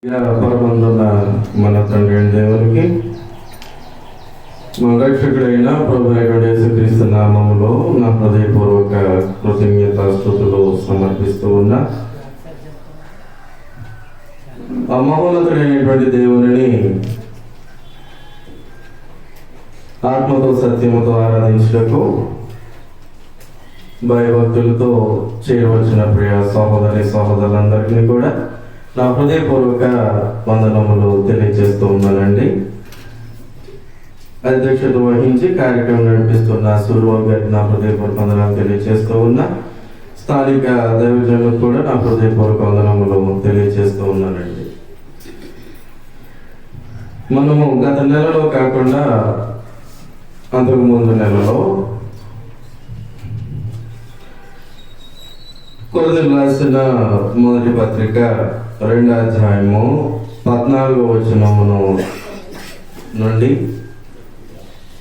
పరమందున్న మన తండ్రి దేవునికి మా రక్షకుడైన ప్రభు యేసుక్రీస్తు నామములో నా హృదయపూర్వక కృతజ్ఞతాస్తుతులు సమర్పిస్తూ ఉన్నా. ఆ మహోన్నతుడైనటువంటి దేవుని ఆత్మతో సత్యముతో ఆరాధించుటకు భయభక్తులతో చేయవలసిన ప్రియ సహోదరి సహోదరులందరికీ కూడా నా హృదయపూర్వక వందనములు తెలియజేస్తూ ఉన్నానండి. అధ్యక్షత వహించి కార్యక్రమం నడిపిస్తున్న సూర్యబాబు గారికి నా హృదయపూర్వక వందనాలు తెలియజేస్తూ ఉన్నా. స్థానిక దైవజనులకు కూడా నా హృదయపూర్వక వందనములు తెలియజేస్తూ ఉన్నానండి. మనము గత నెలలో కాకుండా అంతకు ముందు నెలలో కొరింథీయులకు రాసిన మొదటి పత్రిక 2వ అధ్యాయము 14వ వచనమును నుండి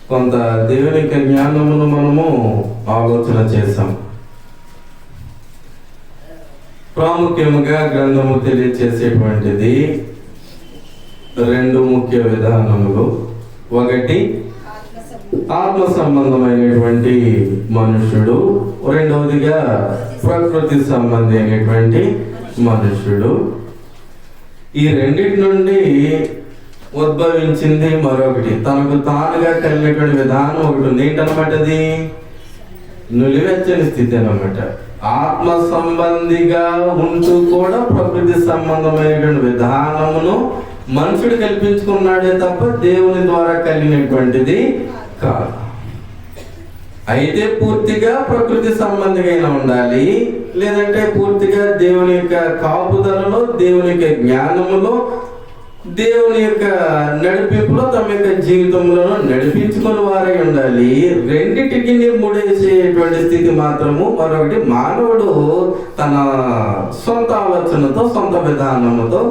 కొంత దేవుని యొక్క జ్ఞానమును మనము ఆలోచన చేశాం. ప్రాముఖ్యముగా గ్రంథము తెలియచేసేటువంటిది 2 ముఖ్య విధానములు. ఒకటి ఆత్మ సంబంధమైనటువంటి మనుషుడు, రెండవదిగా ప్రకృతి సంబంధి అయినటువంటి మనుషుడు. ఈ రెండింటి నుండి ఉద్భవించింది మరొకటి, తనకు తానుగా కలిగినటువంటి విధానం ఒకటి ఉంది. ఏంటన్నమాట? అది నులివెచ్చని స్థితి అన్నమాట. ఆత్మ సంబంధిగా ఉంటూ కూడా ప్రకృతి సంబంధమైనటువంటి విధానమును మనుషుడు కల్పించుకున్నాడే తప్ప దేవుని ద్వారా కలిగినటువంటిది కాదు. అయితే పూర్తిగా ప్రకృతి సంబంధిగా ఉండాలి, లేదంటే పూర్తిగా దేవుని యొక్క కాపుదలలో, దేవుని యొక్క జ్ఞానములో, దేవుని యొక్క నడిపింపులో తమ యొక్క జీవితంలో నడిపించుకుని వారై ఉండాలి. రెండిటికి ముడేసేటువంటి స్థితి మాత్రము మరొకటి. మానవుడు తన సొంత ఆలోచనతో, సొంత విధానముతో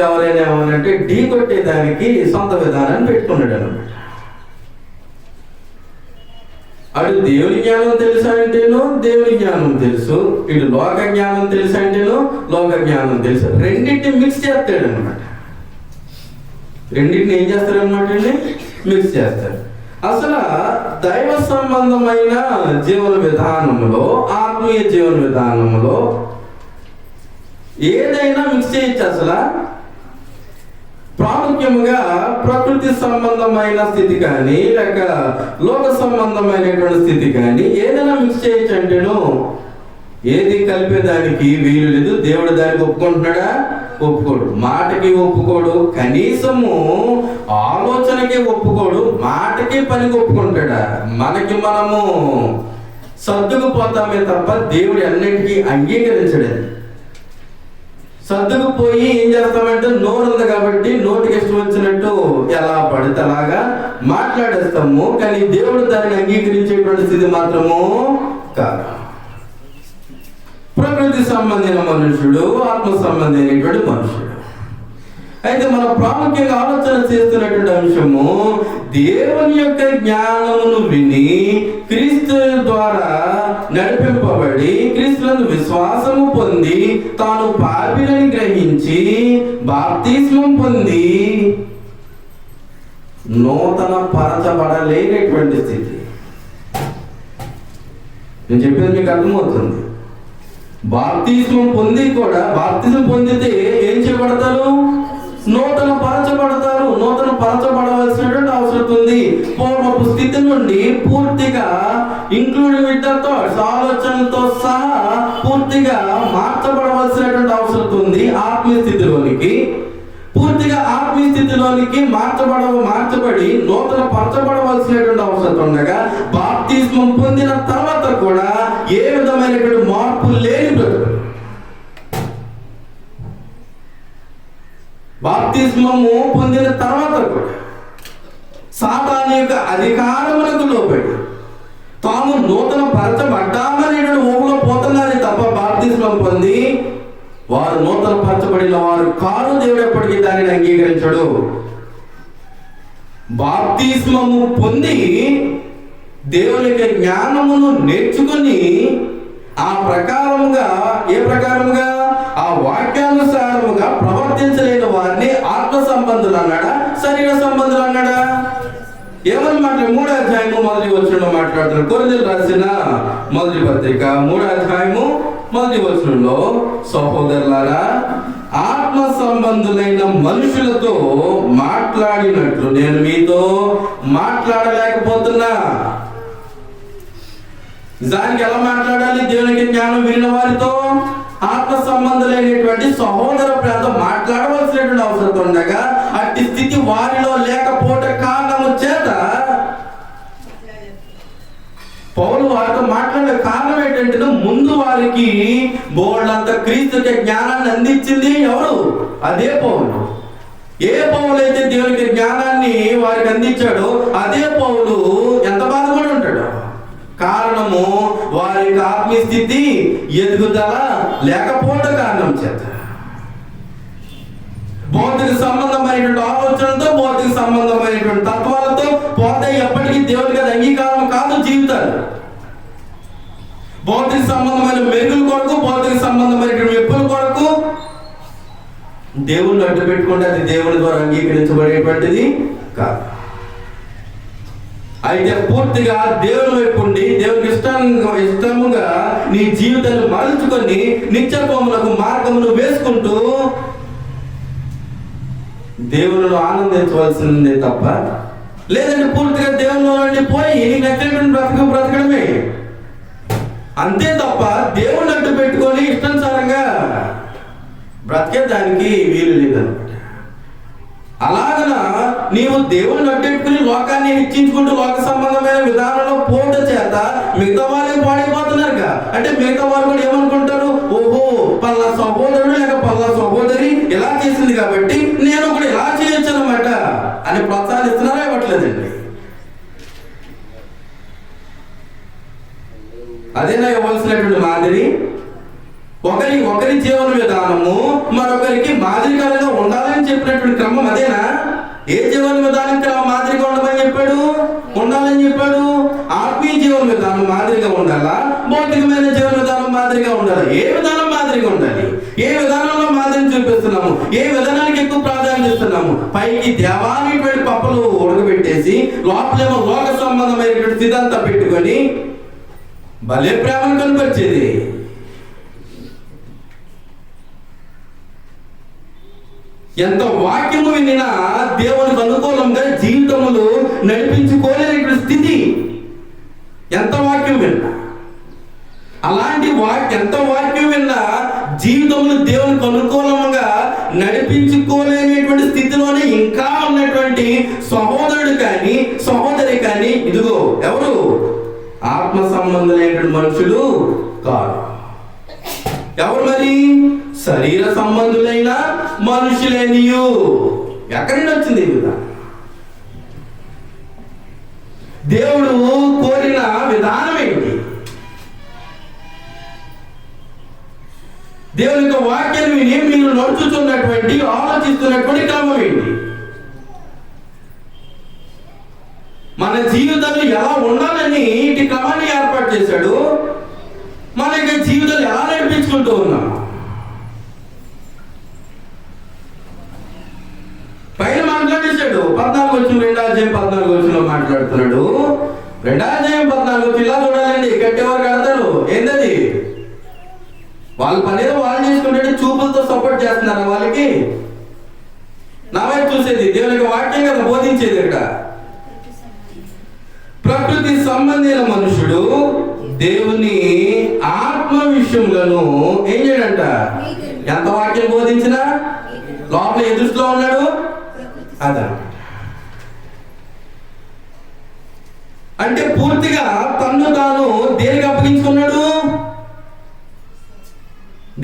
ఎవరైనా ఏమనంటే ఢీ కొట్టేదానికి సొంత విధానాన్ని పెట్టుకున్నాడు అనమాట. అటు దేవుని జ్ఞానం తెలుసు అంటేనో దేవుని జ్ఞానం తెలుసు, ఇటు లోక జ్ఞానం తెలుసు అంటేనో లోక జ్ఞానం తెలుసు. రెండింటిని మిక్స్ చేస్తాడు అనమాట. రెండింటిని ఏం చేస్తారనమాట అండి? మిక్స్ చేస్తారు. అసలు దైవ సంబంధమైన జీవన విధానంలో, ఆత్మీయ జీవన విధానంలో ఏదైనా మిక్స్ చేయొచ్చు. అసలు ప్రాముఖ్యముగా ప్రకృతి సంబంధమైన స్థితి కానీ, లేక లోక సంబంధమైనటువంటి స్థితి కానీ ఏదైనా మిక్స్ చేయొచ్చు అంటేను ఏది కలిపేదానికి వీలు లేదు. దేవుడు దానికి ఒప్పుకుంటున్నాడా? ఒప్పుకోడు. మాటకి ఒప్పుకోడు, కనీసము ఆలోచనకి ఒప్పుకోడు, మాటకి పనికి ఒప్పుకుంటాడా? మనకి మనము సర్దుకుపోతామే తప్ప దేవుడు అన్నిటికీ అంగీకరించలేదు. సర్దుకుపోయి ఏం చేస్తామంటే నోరు ఉంది కాబట్టి నోటికి ఇష్టం వచ్చినట్టు ఎలా పడితే అలాగా మాట్లాడేస్తాము. కానీ దేవుడు దానిని అంగీకరించేటువంటి స్థితి మాత్రము కాదు. ప్రకృతి సంబంధించిన మనుషుడు, ఆత్మ సంబంధమైనటువంటి మనుషుడు. అయితే మనం ప్రాముఖ్యంగా ఆలోచన చేస్తున్నటువంటి అంశము, దేవుని యొక్క జ్ఞానమును విని క్రీస్తు ద్వారా నడిపింపబడి క్రీస్తునందు విశ్వాసము పొంది తాను పాపిని గ్రహించి బాప్తిస్మం పొంది నూతన పరచబడలేనటువంటి స్థితి. నేను చెప్పేది మీకు అర్థమవుతుంది. బాప్తిస్మం పొంది కూడా, బాప్తిస్మం పొందితే ఏం చేయబడతారు? నూతన పరచబడతారు. నూతన పరచబడవలసినటువంటి అవసరం ఉంది. పూర్వపు స్థితి నుండి పూర్తిగా ఇంక్లూడింగ్ విత్ ద థాట్స్, ఆలోచనలతో సహా పూర్తిగా మార్చబడవలసినటువంటి అవసరం ఉంది. ఆత్మీయ స్థితిలోనికి, పూర్తిగా ఆత్మీయ స్థితిలోనికి మార్చబడి నూతన పరచబడవలసినటువంటి అవసరం ఉండగా, బాప్తిస్మం పొందిన తర్వాత కూడా ఏ విధమైనటువంటి మార్పు లేని బ్రతుకు. బాప్తిస్మము పొందిన తర్వాత కూడా సాతాను యొక్క అధికారములకు లోబడి తాము నూతన పరచబడ్డామనేటువంటి ఊహలో పోతున్నారే తప్ప బాప్తిస్మం పొంది వారు నూతన పరచబడిన వారు కారు. దేవుడు ఎప్పటికీ దానిని అంగీకరించడు. బాప్తిస్మము పొంది దేవుని యొక్క జ్ఞానమును నేర్చుకుని ఆ ప్రకారముగా, ఏ ప్రకారముగా ఆ వాక్యానుసారముగా ప్రవర్తించలేని వారిని ఆత్మ సంబంధులు అన్నాడా, శరీర సంబంధులు అన్నాడా? ఏమని మాట్లాడు? 3వ అధ్యాయము 1వ వచనంలో మాట్లాడుతున్నాడు. కొరింథీయులకు రాసిన మొదటి పత్రిక 3వ అధ్యాయము 1వ వచనంలో, సహోదరులారా, ఆత్మ సంబంధులైన మనుషులతో మాట్లాడినట్లు నేను మీతో మాట్లాడలేకపోతున్నా. నిజానికి ఎలా మాట్లాడాలి? దేవునికి జ్ఞానం వినిన వారితో, ఆత్మ సంబంధులైనటువంటి సహోదర ప్రేమతో మాట్లాడవలసినటువంటి అవసరం ఉండగా అట్టి స్థితి వారిలో లేకపోవట కారణము చేత పౌలు వారితో మాట్లాడే కారణం ఏంటంటే, ముందు వారికి బోర్డంత క్రీస్తుకి జ్ఞానాన్ని అందించింది ఎవరు? అదే పౌలు. ఏ పౌలు అయితే దేవునికి జ్ఞానాన్ని వారికి అందించాడో అదే పౌలు ఎంత బాధపడి ఉంటాడు? కారణము వారి ఆత్మీయ స్థితి ఎదుగుదల లేకపోవడం కారణం చేత. భౌతిక సంబంధమైనటువంటి ఆలోచనలతో, భౌతిక సంబంధమైనటువంటి తత్వాలతో పోతే ఎప్పటికీ దేవునికి అది అంగీకారం కాదు జీవితాలు. భౌతిక సంబంధమైన మెరుగుల కొరకు, భౌతిక సంబంధమైనటువంటి మెప్పుల కొరకు దేవుణ్ణి అడ్డు పెట్టుకుంటే అది దేవుని ద్వారా అంగీకరించబడేటువంటిది కాదు. అయితే పూర్తిగా దేవుని వైపు ఉండి దేవునికి ఇష్టముగా నీ జీవితాన్ని మరల్చుకొని నిత్యత్వములకు మార్గమును వేసుకుంటూ దేవునిలో ఆనందించవలసిందే తప్ప, లేదంటే పూర్తిగా దేవునిలో నుండి పోయి నీకు నచ్చినటువంటి బ్రతకడమే అంతే తప్ప దేవుని అడ్డు పెట్టుకొని ఇష్టానుసారంగా బ్రతికే దానికి వీలు లేదన్నమాట. అలాగన నీవు దేవుని అడ్డెట్టుకుని లోకాన్ని హెచ్చించుకుంటూ లోక సంబంధమైన విధానంలో పోట చేత మిగతా వాళ్ళకి పాడైపోతున్నారుగా. అంటే మిగతా వాళ్ళు కూడా ఏమనుకుంటారు? ఓహో, పల్లా సహోదరుడు లేక పల్లా సహోదరి ఇలా చేసింది కాబట్టి నేను కూడా ఇలా చేయొచ్చు అన్నమాట అని ప్రోత్సాహిస్తున్నారా? ఇవ్వట్లేదండి. అదేనా ఇవ్వాల్సినటువంటి మాదిరి? ఒకరి జీవన విధానము మరొకరికి మాదిరికరంగా ఉండాలని చెప్పినటువంటి క్రమం అదేనా? ఏ జీవన విధానం మాదిరిగా ఉండమని చెప్పాడు? ఉండాలని చెప్పాడు. ఆత్మీయ జీవన విధానం మాదిరిగా ఉండాలా, భౌతికమైన జీవన విధానం మాదిరిగా ఉండాలి? ఏ విధానం మాదిరిగా ఉండాలి? ఏ విధానంలో మాదిరిని చూపిస్తున్నాము? ఏ విధానానికి ఎక్కువ ప్రాధాన్యత ఇస్తున్నాము? పైకి దేవాలయటువంటి పప్పులు ఉడకబెట్టేసి లోపలేమో లోక సంబంధమైనటువంటి స్థితంతా పెట్టుకొని భలే ప్రేమను కనపరిచేది. ఎంత వాక్యము వినినా దేవునికి అనుకూలంగా జీవితములు నడిపించుకోలేని స్థితి. ఎంత వాక్యం విన్నా, అలాంటి ఎంత వాక్యం విన్నా జీవితములు దేవునికి అనుకూలంగా నడిపించుకోలేనటువంటి స్థితిలోనే ఇంకా ఉన్నటువంటి సహోదరుడు కానీ సహోదరి కానీ ఇదిగో ఎవరు? ఆత్మ సంబంధమైనటువంటి మనుషులు కాదు. ఎవరు మరి? శరీర సంబంధులైన మనుషులేనియు. ఎక్కడి నుండి వచ్చింది ఈ విధానం? దేవుడు కోరిన విధానం ఏంటి? దేవుని యొక్క వాక్యాన్ని విని మీరు నడుచుతున్నటువంటి ఆలోచిస్తున్నటువంటి క్రమం ఏంటి? మన జీవితాలు ఎలా ఉండాలని ఇటు క్రమాన్ని ఏర్పాటు చేశాడు. మన యొక్క జీవితాలు ఎలా నడిపించుకుంటూ ఉన్నాం? పైన మాట్లాడేశాడు 14 వచ్చిన 2వ అధ్యాయం 14 వచ్చిన మాట్లాడుతున్నాడు. 2వ అధ్యాయం 14 వచ్చి ఇలా చూడాలండి. కట్టేవారు కడతాడు. ఏంటది? వాళ్ళ పనేదో వాళ్ళు చేసుకుంటే చూపులతో సపోర్ట్ చేస్తున్నారా వాళ్ళకి? నా వైపు చూసేది దేవుని యొక్క వాక్యం కదా బోధించేది. ఇక్కడ ప్రకృతి సంబంధమైన మనుషుడు దేవుని ఆత్మ విషయంలో ఏం చేయడంట? ఎంత వాక్యం బోధించినా లోపల ఏ దృష్టిలో ఉన్నాడు? అదా అంటే పూర్తిగా తన్ను తాను దేనికి అప్పగించుకున్నాడు?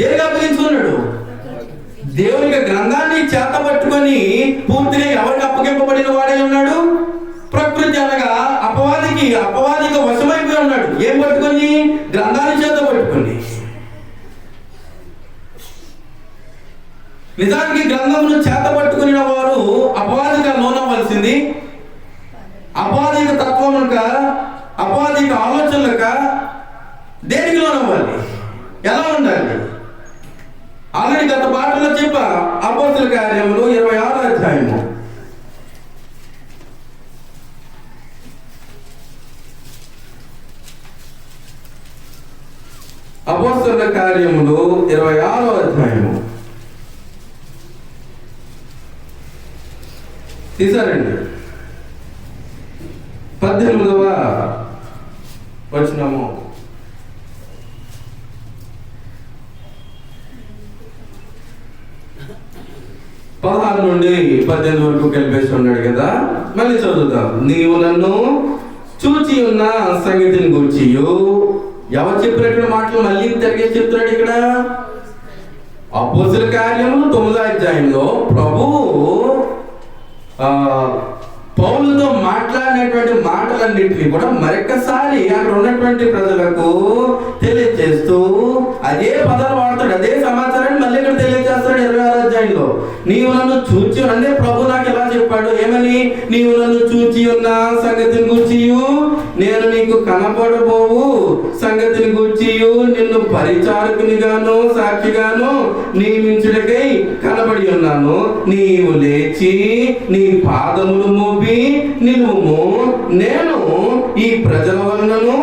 దేనికి అప్పగించుకున్నాడు? దేవుని గ్రంథాన్ని చేత పట్టుకొని పూర్తిగా ఎవరికి అప్పగింపబడిన వాడే ఉన్నాడు? ప్రకృతి అనగా అపవాదికి వశమైపోయి ఉన్నాడు. ఏం పట్టుకొని? గ్రంథాన్ని చేత పట్టుకొని. నిజానికి గ్రంథమును చేత పట్టుకుని వారు అపవాదిగా లోనవ్వాల్సింది. అపవాదిక తత్వముక, అపవాదిక ఆలోచనలక దేనికి లోనవ్వాలి? ఎలా ఉండాలి? అధ్యాయము. అపోస్తలుల కార్యములు 26వ అధ్యాయము. తీసారండి 18వ వచనము. పదహారు నుండి 18 వరకు కలిపేసి ఉన్నాడు కదా, మళ్ళీ చదువుతాం. నీవు నన్ను చూచి ఉన్న సంగతిని గురించి ఎవరు చెప్పినటువంటి మాటలు మళ్ళీ తిరిగి చెప్తున్నాడు ఇక్కడ. అపోస్తలుల కార్యములు 9వ అధ్యాయంలో ప్రభువు పౌలుతో మాట్లాడినటువంటి మాటలన్నింటినీ కూడా మరొకసారి అక్కడ ఉన్నటువంటి ప్రజలకు తెలియజేస్తూ అదే పదాలు వాడతాడు, అదే సమాచారాన్ని మళ్ళీ ఇక్కడ తెలియజేస్తాడు 26వ అధ్యాయంలో. నీవు నన్ను చూచి అంటే ప్రభు నాకు ఎలా చెప్పాడు, ఏమని? నీవు నన్ను చూచి ఉన్న సంగతిని గూర్చి నేను నీకు కనపడబోవు సంగతిని గూర్చి నిన్ను పరిచారకునిగాను సాక్షిగాను నియమించుటకై కనబడి ఉన్నాను. నీవు లేచి నీ పాదములు మోపి నిలువుము. నేను ఈ ప్రజల వలనను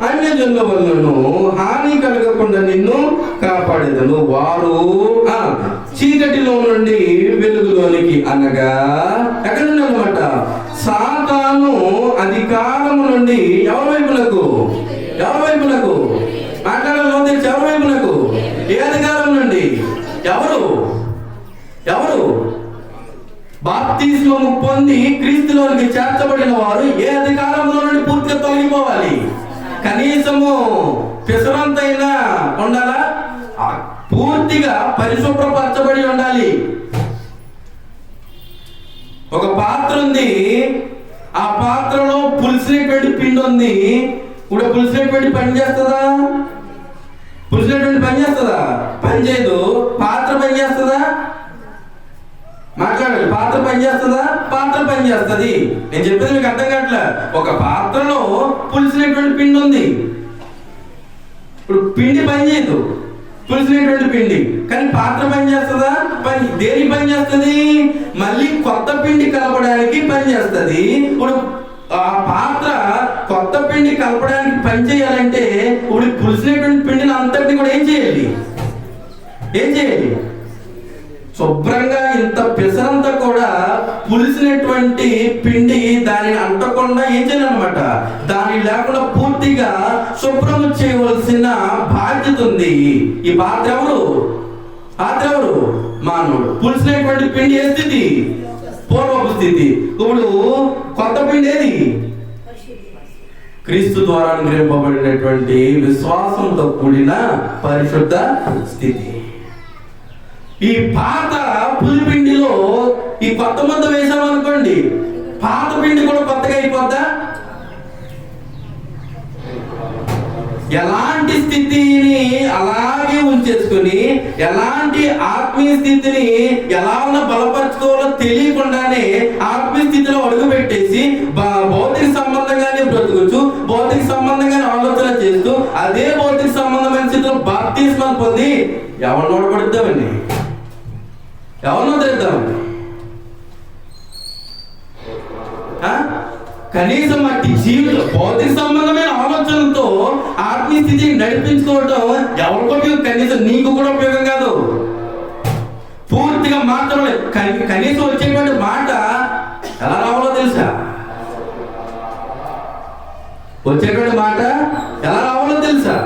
అన్యజనుల వలనను హాని కలగకుండా నిన్ను కాపాడేదను. వారు చీకటిలో నుండి వెలుగులోనికి, అనగా ఎక్కడ నుండి అన్నమాట, సాతాను అధికారము నుండి ఎవరి వైపునకు మాట్లాడాలో తెలిసి ఎవరి వైపునకు, ఏ అధికారం నుండి? ఎవరు బాప్తిస్మము పొంది క్రీస్తులోనికి చేర్చబడిన వారు ఏ అధికారంలో నుండి పూర్తిగా తొలగిపోవాలి? కనీసము పిసరంతైనా ఉండాలా? పూర్తిగా పరిశుభ్రపరచబడి ఉండాలి. ఒక పాత్ర ఉంది, ఆ పాత్రలో పులిసినటువంటి పిండి ఉంది. ఇప్పుడు పులిసినటువంటి పని చేస్తుందా? పని చేయదు. పాత్ర పని చేస్తుందా? మాట్లాడాలి. పాత్ర పని చేస్తుందా? పాత్ర పని చేస్తుంది. నేను చెప్పేది మీకు అర్థం కావట్లే. ఒక పాత్రలో పులిసినటువంటి పిండి ఉంది. ఇప్పుడు పిండి పని చేయదు, పులిసినటువంటి పిండి. కానీ పాత్ర పని చేస్తుందా? దేని పని చేస్తుంది? మళ్ళీ కొత్త పిండి కలపడానికి పని చేస్తుంది. ఇప్పుడు ఆ పాత్ర కొత్త పిండి కలపడానికి పని చేయాలంటే ఇప్పుడు పులిసినటువంటి పిండిని అంతటిని కూడా ఏం చేయాలి? శుభ్రంగా ఇంత పిసరంతా కూడా పులిసినటువంటి పిండి దానిని అంటకుండా ఏం చేయాలన్నమాట, దాని లేకుండా పూర్తిగా శుభ్రం చేయవలసిన బాధ్యత ఉంది. ఈ పాత్ర ఎవరు? మానవుడు. పులిసినటువంటి పిండి ఏ స్థితి? పూర్వపు స్థితి. ఇప్పుడు కొత్త పిండి ఏది? క్రీస్తు ద్వారా అనుగ్రహింపబడినటువంటి విశ్వాసంతో కూడిన పరిశుద్ధ స్థితి. ఈ పాత పులిపిండిలో ఈ కొత్త ముద్ద వేసామనుకోండి, పాత పిండి కూడా కొత్తగా అయిపోద్దా? ఎలాంటి స్థితిని అలాగే ఉంచేసుకుని, ఎలాంటి ఆత్మీయ స్థితిని ఎలా బలపరచుకోవాలో తెలియకుండానే ఆత్మీయ స్థితిలో అడుగు పెట్టేసి భౌతిక సంబంధంగానే బ్రతుకుచు, భౌతిక సంబంధంగానే ఆలోచన చేస్తూ అదే భౌతిక సంబంధమైన స్థితిలో బాప్తిస్మాలు పొంది ఎవరిని ఓడగొడతామండి? ఎవరినో తెద్దామండి? కనీసం అట్టి జీవితం భౌతిక సంబంధమైన ఆలోచనలతో ఆత్మీయ స్థితిని నడిపించుకోవడం ఎవరికో ఉపయోగం, కనీసం నీకు కూడా ఉపయోగం కాదు. పూర్తిగా మాత్రమే కనీసం వచ్చేటువంటి మాట ఎలా రావాలో తెలుసా? వచ్చేటువంటి మాట ఎలా రావాలో తెలుసా?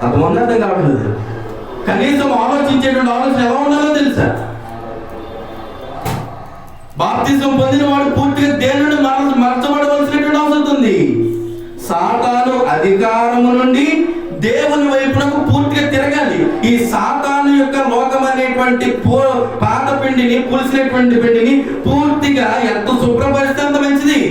అంతమంది అర్థం కావట్లేదు. కనీసం ఆలోచించేటువంటి ఆలోచన ఎలా ఉండాలో తెలుసా? బాప్తిజం పొందిన వాడు పూర్తిగా దేని నుండి మార్చబడవలసినటువంటి అవసరం ఉంది. సాతాను అధికారము నుండి దేవుని వైపునకు పూర్తిగా తిరగాలి. ఈ సాతాను యొక్క లోకం అనేటువంటి పాత పిండిని, పులిసినటువంటి పిండిని పూర్తిగా ఎంత శుభ్రపరిస్తే అంత మంచిది.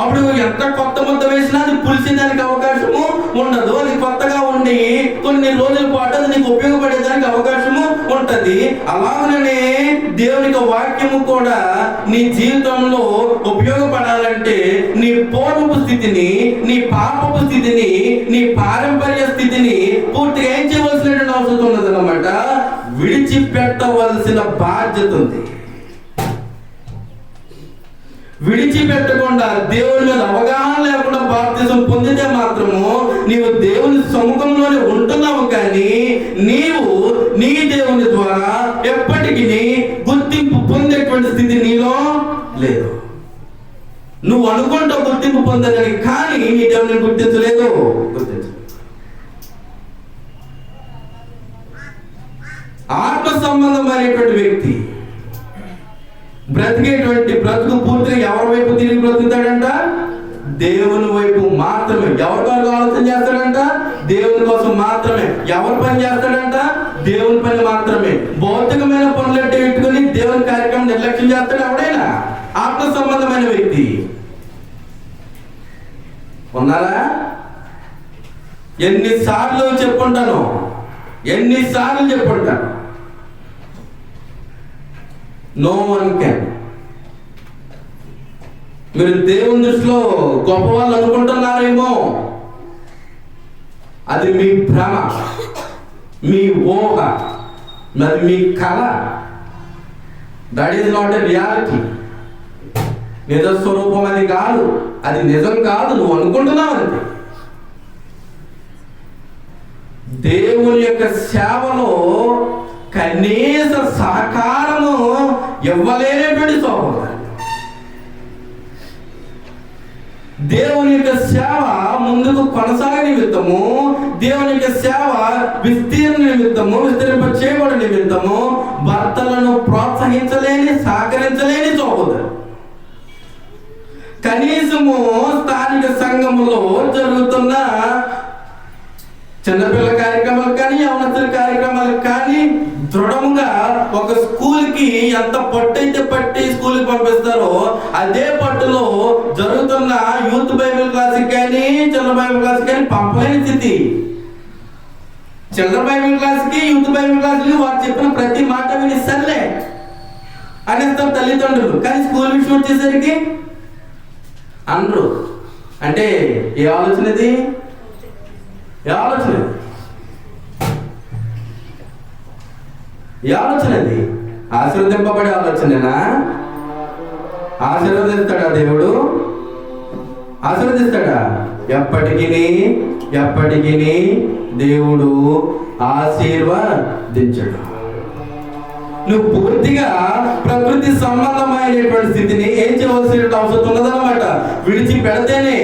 అప్పుడు ఎంత కొత్త ముద్ద వేసినా అది పులిసేదానికి అవకాశము ఉండదు. అది కొత్తగా ఉండి కొన్ని రోజుల పాటు అది నీకు ఉపయోగపడేదానికి అవకాశము ఉంటది. అలాగనే దేవుని వాక్యము కూడా నీ జీవితంలో ఉపయోగపడాలంటే నీ పూర్వపు స్థితిని, నీ పాపపు స్థితిని, నీ పారంపర్య స్థితిని పూర్తిగా ఏం చేయవలసిన విడిచిపెట్టవలసిన బాధ్యత ఉంది. విడిచిపెట్టకుండా, దేవుని మీద అవగాహన లేకుండా బాప్తిజం పొందితే మాత్రము నీవు దేవుని సముఖంలోనే ఉంటున్నావు, కానీ నీవు నీ దేవుని ద్వారా ఎప్పటికీ గుర్తింపు పొందేటువంటి స్థితి నీలో లేదు. నువ్వు అనుకుంటావు గుర్తింపు పొందాలని, కానీ నీ దేవుని గుర్తించలేదు. ఆత్మ సంబంధమైనటువంటి వ్యక్తి బ్రతికేటువంటి బ్రతుకు పూర్తిగా ఎవరి వైపు తిరిగి బ్రతుకుతాడంట? దేవుని వైపు మాత్రమే. ఎవరి వరకు ఆలోచన చేస్తాడంట? దేవుని కోసం మాత్రమే. ఎవరి పని చేస్తాడంట? దేవుని పని మాత్రమే. భౌతికమైన పనులంటే పెట్టుకుని దేవుని కార్యక్రమం నిర్లక్ష్యం చేస్తాడు ఎవడైనా? ఆత్మ సంబంధమైన వ్యక్తి ఉన్నారా? ఎన్నిసార్లు చెప్పుంటాను, నో వన్ క్యాన్. మీరు దేవుని దృష్టిలో గొప్ప వాళ్ళు అనుకుంటున్నారేమో, అది మీ భ్రమ, మీ ఊహ, అది మీ కళ. That is not a reality. నిజ స్వరూపం అది కాదు, అది నిజం కాదు, నువ్వు అనుకుంటున్నావు అంతే. దేవుని యొక్క సేవలో కనీస సహకారము ఇవ్వలేనటువంటి సోదరుడు. దేవుని యొక్క సేవ ముందుకు కొనసాగే నిమిత్తము, దేవుని యొక్క సేవ విస్తీర్ణ నిమిత్తము, విస్తరింప చేయబడి నిమిత్తము భర్తలను ప్రోత్సహించలేని, సహకరించలేని సోదరుడు. కనీసము స్థానిక సంఘములో జరుగుతున్న చిన్నపిల్లల కార్యక్రమాలు కానీ, యవనస్తుల కార్యక్రమాలకు కానీ దృఢంగా ఒక స్కూల్కి ఎంత పట్టు అయితే పట్టి స్కూల్కి పంపిస్తారో అదే పట్టులో జరుగుతున్న యూత్ బైబిల్ క్లాస్కి కానీ, చిల్డ్రన్ బైబిల్ క్లాస్కి కానీ పంపలేని స్థితి. చిల్డ్రన్ బైబిల్ క్లాస్కి, యూత్ బైబిల్ క్లాస్కి వారు చెప్పిన ప్రతి మాట విని సర్లే అనేస్తారు తల్లిదండ్రులు. కానీ స్కూల్ విషయం వచ్చేసరికి అనరు. అంటే ఏ ఆలోచన ఇది? ఆశీర్వదింపబడే ఆలోచనేనా? ఆశీర్వదిస్తాడా దేవుడు? ఆశీర్వదిస్తాడా? ఎప్పటికీ దేవుడు ఆశీర్వదించడు. నువ్వు పూర్తిగా ప్రకృతి సంబంధమైనటువంటి స్థితిని ఏం చేయవలసిన అవసరం ఉన్నదన్నమాట. విడిచిపెడితేనే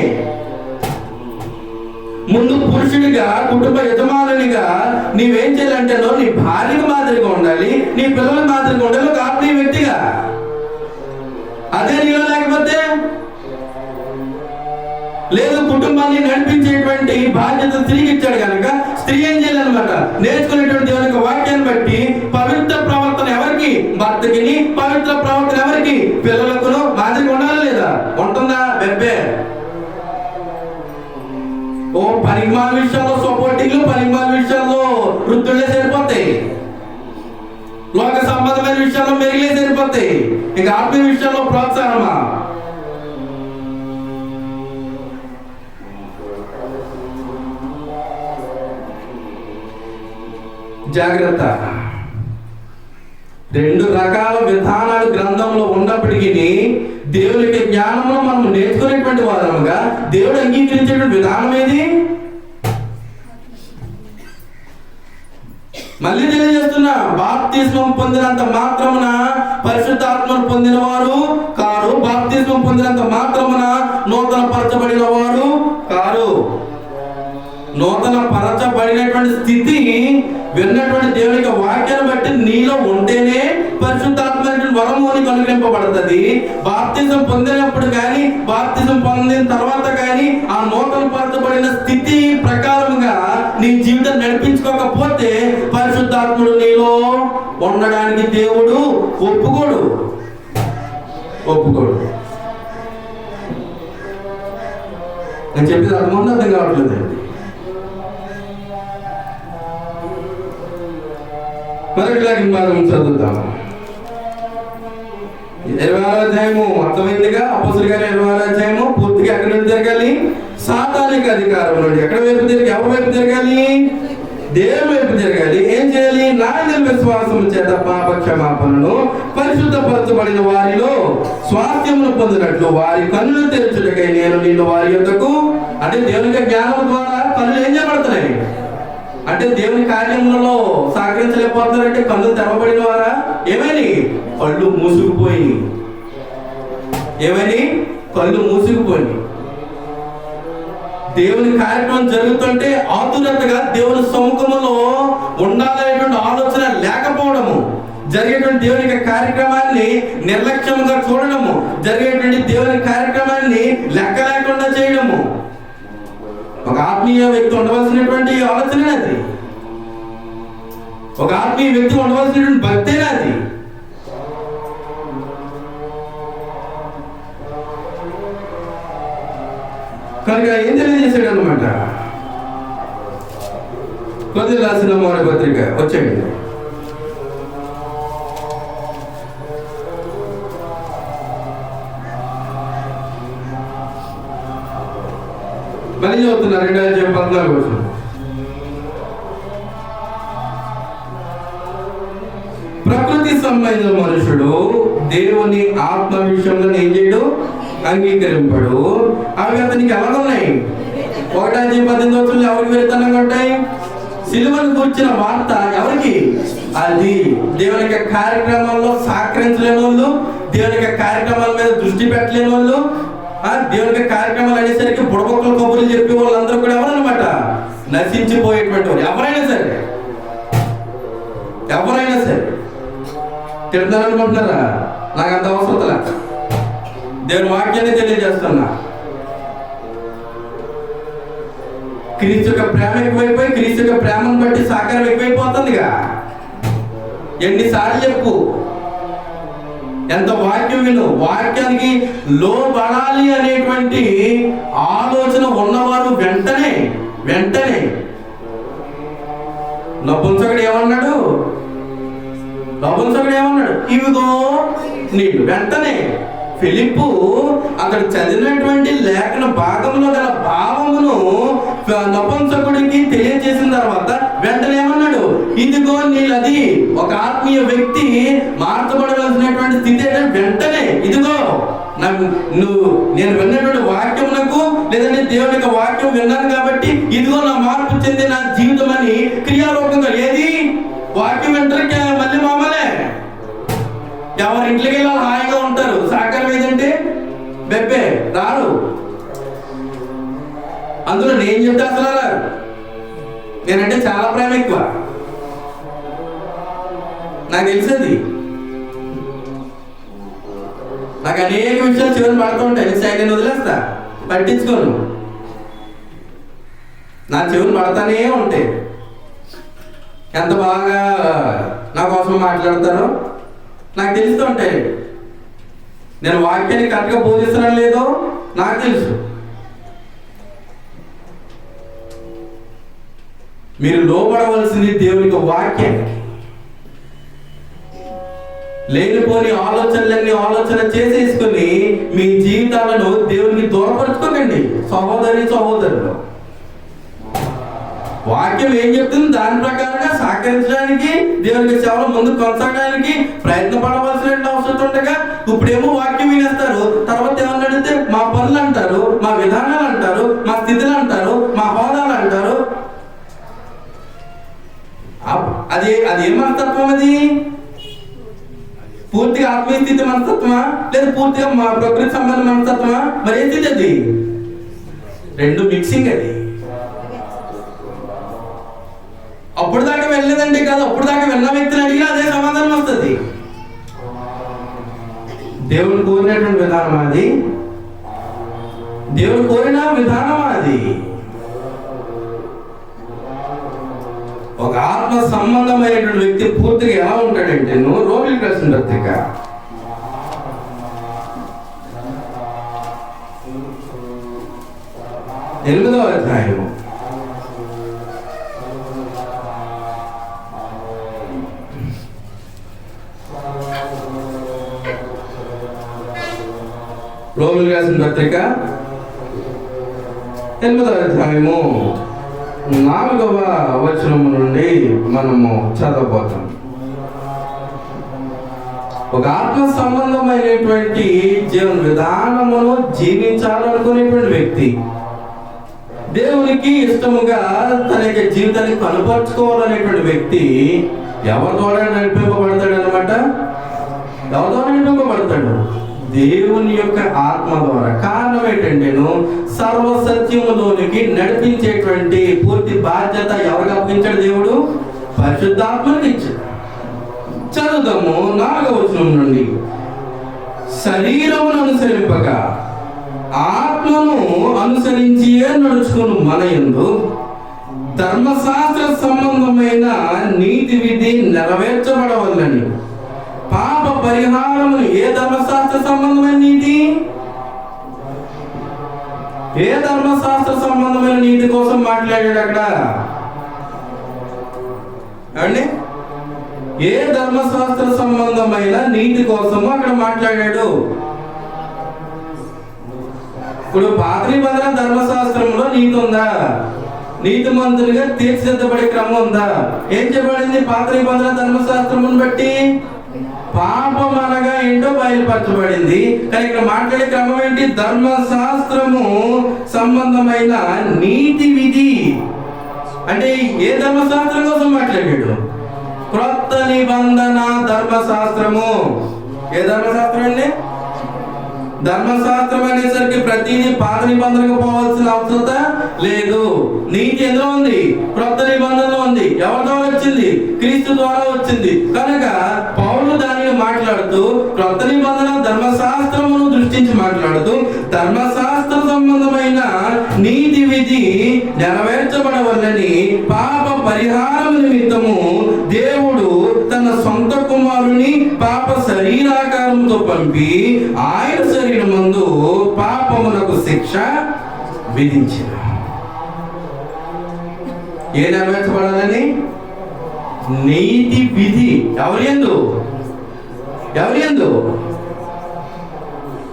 ముందు పురుషుడిగా, కుటుంబ యజమానునిగా నీవేం చేయాలంటే నీ భార్యకు మాదిరిగా ఉండాలి, నీ పిల్లల మాదిరిగా ఉండాలి, ఒక ఆత్మీయ వ్యక్తిగా. అదే నీలో లేకపోతే లేదు. కుటుంబాన్ని నడిపించేటువంటి బాధ్యత స్త్రీకి ఇచ్చాడు కనుక స్త్రీ ఏం చేయాలన్నమాట, నేర్చుకునేటువంటి దేవుని యొక్క వాక్యాన్ని బట్టి పవిత్ర ప్రవర్తన ఎవరికి? భర్తకి. పవిత్ర ప్రవర్తన ఎవరికి? పిల్లలకు మాదిరిగా ఉండాలి లేదా? ఉంటుందా? బెబ్బే ఓ పనికిమాల విషయాల్లో సపోర్టింగ్లు, పనికిమాల విషయాల్లో వృద్ధులే సరిపోతాయి, లోక సంబంధమైన విషయాల్లో మెరిలే సరిపోతాయి. ఇక ఆత్మీయ విషయాల్లో ప్రోత్సాహమా? జాగ్రత్త. రెండు రకాల విధానాలు గ్రంథంలో ఉన్నప్పటికీ దేవునికి జ్ఞానంలో మనం నేర్చుకునేటువంటి వారముగా దేవుడు అంగీకరించేటువంటి విధానం ఏది? మళ్ళీ తెలియజేస్తున్నా, బాప్తిస్మం పొందినంత మాత్రమున పరిశుద్ధాత్మను పొందిన వారు కారు. బాప్తిస్మం పొందినంత మాత్రమున నూతన పరచబడిన వారు కారు. నూతన పరచబడినటువంటి స్థితి విన్నటువంటి దేవుని యొక్క వాక్యాన్ని బట్టి నీలో ఉంటేనే పరిశుద్ధాత్మ వరము నీకు అనుగ్రహింపబడుతుంది. బాప్తిజం పొందినప్పుడు కానీ, బాప్తిజం పొందిన తర్వాత కానీ ఆ నూతన పరచబడిన స్థితి ప్రకారంగా నీ జీవితం నడిపించుకోకపోతే పరిశుద్ధాత్ముడు నీలో ఉండడానికి దేవుడు ఒప్పుకోడు. నేను చెప్పేది అర్థం కావట్లేదు. మరొకలాగి మనం చదువుతాం. 26వ అధ్యాయము అర్థమైందిగా. అపోస్తలుల కార్యాలు 26వ అధ్యాయము పూర్తిగా ఎక్కడి నుండి తిరగాలి? సాతానిక అధికారం నుండి. ఎక్కడ వైపు తిరిగి? ఎవరి వైపు తిరగాలి? దేవుని వైపు తిరగాలి. ఏం చేయాలి? నాయన విశ్వాసం చేత పాప క్షమాపణను పరిశుద్ధపరచబడిన వారిలో స్వాస్థ్యమును పొందినట్లు వారి కన్నులు తెరచుటకై నేను నిన్ను వారి యొద్దకు, అంటే దేవునికి జ్ఞానం ద్వారా కన్నులు ఏం చేయబడుతున్నాయి అంటే దేవుని కార్యములలో సహకరించలేకపోతున్నారంటే కన్నులు తెరవబడిన వారా ఏమని? కళ్ళు మూసుకుపోయి. ఏమని? కళ్ళు మూసుకుపోయి. దేవుని కార్యక్రమం జరుగుతుంటే ఆతురతగా దేవుని సముఖములో ఉండాలనేటువంటి ఆలోచన లేకపోవడము, జరిగేటువంటి దేవుని యొక్క కార్యక్రమాన్ని నిర్లక్ష్యంగా చూడడము, జరిగేటువంటి దేవుని కార్యక్రమాన్ని లెక్క లేకుండా చేయడము ఒక ఆత్మీయ వ్యక్తి ఉండవలసినటువంటి ఆలోచన అది. ఒక ఆత్మీయ వ్యక్తి ఉండవలసినటువంటి భక్తేనా అది. కనుక ఏం తెలియజేశాడు అనమాట? కొద్దిగా రాసిన మొదటి పత్రిక వచ్చేయండి. మళ్ళీ చదువుతున్నా 2014 ప్రకృతి సంబంధించిన మనుషుడు దేవుని ఆత్మ విషయంలో ఏం చేయడు? అంగీకరింపడు. అవి అతనికి ఎలాగున్నాయి? 1:18 ఎవరికి విరుద్ధంగా ఉంటాయి? సిలువను కూర్చిన వార్త ఎవరికి? అది దేవుని యొక్క కార్యక్రమాల్లో సహకరించలేని వాళ్ళు, దేవుని యొక్క కార్యక్రమాల మీద దృష్టి పెట్టలేని వాళ్ళు, దేవుని యొక్క కార్యక్రమాలు అనేసరికి బుడబొక్కల కబుర్లు చెప్పే వాళ్ళందరూ కూడా ఎవరన్నమాట? నశించిపోయేటువంటి వారు. ఎవరైనా సరే తిడతారనుకుంటున్నారా? నాకు అంత అవసరం. దేవుని వాక్యాన్ని తెలియజేస్తున్నా. క్రీస్తు యొక్క ప్రేమ ఎక్కువైపోయి, క్రీస్తు యొక్క ప్రేమను బట్టి సహకారం ఎక్కువైపోతుందిగా. ఎన్నిసార్లు చెప్పు, ఎంత వాక్యం విను. వాక్యానికి లోబడాలి అనేటువంటి ఆలోచన ఉన్నవారు వెంటనే నపుంసకుడు ఏమన్నాడు? ఇవిగో నీళ్ళు. వెంటనే ఫిలిప్పు అతడు చదివినటువంటి లేఖన భాగంలో గల భావమును నపుంసకుడికి తెలియజేసిన తర్వాత వెంటనే ఏమన్నాడు? ఇదిగో నీళ్ళది. ఒక ఆత్మీయ వ్యక్తి మార్చబడవలసినటువంటి స్థితి వెంటనే ఇదిగో నేను విన్నటువంటి వాక్యమునకు, లేదంటే దేవుని యొక్క వాక్యం విన్నాను కాబట్టి ఇదిగో నా మార్పు చెంది నా జీవితం అని క్రియారూపంగా. ఏది? వాక్యం వింటారు మళ్ళీ మామలే. ఎవరి ఇంట్లోకి వెళ్ళి హాయిగా ఉంటారు. సహకారం ఏదంటే బెబ్బే రారు. అందులో నేను చెప్తే అసలు రారు. నేనంటే చాలా ప్రేమ ఎక్కువ, నాకు తెలిసింది. నాకు అనేక విషయాలు చివరి పడుతూ ఉంటాయి. నేను వదిలేస్తా, పట్టించుకోను. నా చెవులు పడతానే ఉంటాయి. ఎంత బాగా నా కోసం మాట్లాడతారో నాకు తెలుస్తూ ఉంటాయి. నేను వాక్యాన్ని కరెక్ట్గా బోధిస్తున్నాను లేదో నాకు తెలుసు. మీరు లోపడవలసింది దేవునికి వాక్యానికి. లేనిపోని ఆలోచన చేసేసుకుని మీ జీవితాలను దేవునికి దూరపరుచుకోకండి సహోదరులు. వాక్యం ఏం చెప్తుంది దాని ప్రకారంగా సహకరించడానికి, దేవునికి సేవలో ముందు కొనసాగడానికి ప్రయత్నపడవలసిన అవసరం ఉండగా ఇప్పుడేమో వాక్యం వినేస్తారు. తర్వాత ఏమన్నా అడిగితే మా పనులు అంటారు, మా విధానాలు అంటారు, మా స్థితులు అంటారు, మా హోదాలు అంటారు. అది ఏం మనస్తత్వం? అది పూర్తిగా ఆత్మీయ స్థితి మనస్తత్వమా, లేదా పూర్తిగా మా ప్రకృతి సంబంధం మనస్తత్వమా? మరి ఏ స్థితి అది? రెండు మిక్సింగ్. అది అప్పుడు దాకా వెళ్ళలేదంటే కాదు, అప్పుడు దాకా వెళ్ళిన వ్యక్తిని అడిగినా అదే సమాధానం వస్తుంది. దేవుడు కోరినటువంటి విధానం అది. దేవుడు కోరిన విధానం అది. ఒక ఆత్మ సంబంధమైనటువంటి వ్యక్తి పూర్తిగా ఎలా ఉంటాడంటే, రోమిలికి రాసిన పత్రిక 8వ అధ్యాయము రోమిలికి రాసిన పత్రిక 8వ అధ్యాయము 4వ వచనం నుండి మనము చదవబోతాం. ఒక ఆత్మ సంబంధమైనటువంటి జీవన విధానమును జీవించాలనుకునేటువంటి వ్యక్తి, దేవునికి ఇష్టముగా తన యొక్క జీవితాన్ని కనపరుచుకోవాలనేటువంటి వ్యక్తి ఎవరి ద్వారా నడిపింపబడతాడు అనమాట? ఎవరి ద్వారా నడిపింపబడతాడు? దేవుని యొక్క ఆత్మ ద్వారా. కారణం ఏంటంటేను, సర్వసత్యములోనికి నడిపించేటువంటి పూర్తి బాధ్యత ఎవరికి అప్పగించాడు? దేవుడు పరిశుద్ధాత్మకి ఇచ్చాడు. చదువుదాము 4వ వచనం నుండి. శరీరమును అనుసరింపక ఆత్మను అనుసరించి నడుచుకుని మన యందు ధర్మశాస్త్ర సంబంధమైన నీతి విధి నెరవేర్చబడవల్లని పాప పరిహారమును. ఏ ధర్మశాస్త్ర సంబంధమైన నీతి? ఏ ధర్మశాస్త్ర సంబంధమైన నీతి కోసం మాట్లాడాడు అక్కడ? అండి, ఏ ధర్మశాస్త్ర సంబంధమైన నీతి కోసము అక్కడ మాట్లాడాడు? ఇప్పుడు పాత నిబంధన ధర్మశాస్త్రంలో నీతి ఉందా? నీతిమంతునిగా తీర్చిదిద్దబడే క్రమం ఉందా? ఏం చెప్పబడింది పాత నిబంధన ధర్మశాస్త్రమును బట్టి? పాపం అనగా ఏంటో బయలుపరచబడింది. కానీ ఇక్కడ మాట్లాడే క్రమం ఏంటి? ధర్మశాస్త్రము సంబంధమైన నీతి విధి. అంటే ఏ ధర్మశాస్త్రం కోసం మాట్లాడాడు? క్రొత్త నిబంధన ధర్మశాస్త్రము. ఏ ధర్మశాస్త్రం అండి? ధర్మశాస్త్రం అనేసరికి ప్రతిదీ పాత నిబంధనకు పోవాల్సిన అవసరం లేదు. నీతి ఎందులో ఉంది? క్రొత్త నిబంధనలో ఉంది. ఎవరి ద్వారా వచ్చింది? క్రీస్తు ద్వారా వచ్చింది. కనుక పౌలు దానిని మాట్లాడుతూ క్రొత్త నిబంధన ధర్మశాస్త్రమును దృష్టించి మాట్లాడుతూ ధర్మశాస్త్ర సంబంధమైన నీతి విధి నెరవేర్చబడవల్లని పాప పరిహారం నిమిత్తము దేవుడు తన సొంత కుమారుని పాప శరీరాకారంతో పంపి ఆయన శరీరమందు పాపమునకు శిక్ష విధించిన. ఏ నెరవేర్చబడాలని? నీతి విధి. ఎవరి యందు? ఎవరి యందు?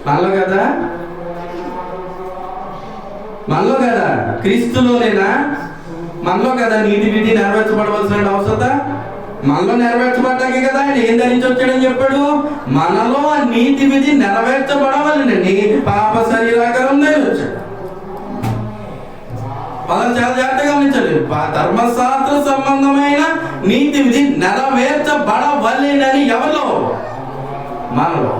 మనలో కదా? మనలో కదా? క్రీస్తులోనేనా? మనలో కదా నీతి విధి నెరవేర్చబడవలసిన అవసరం? మనలో నెరవేర్చబడ్డాకే కదా ఆయన ఏం ధరించి వచ్చాడని చెప్పాడు? మనలో ఆ నీతి విధి నెరవేర్చబడవాలని పాప శరీరాకారం ధరించి వచ్చాడు. చాలా జాగ్రత్తగా గమనించాలి. ధర్మశాస్త్ర సంబంధమైన నీతి విధి నెరవేర్చబడవలెనని ఎవరిలో? మనలో.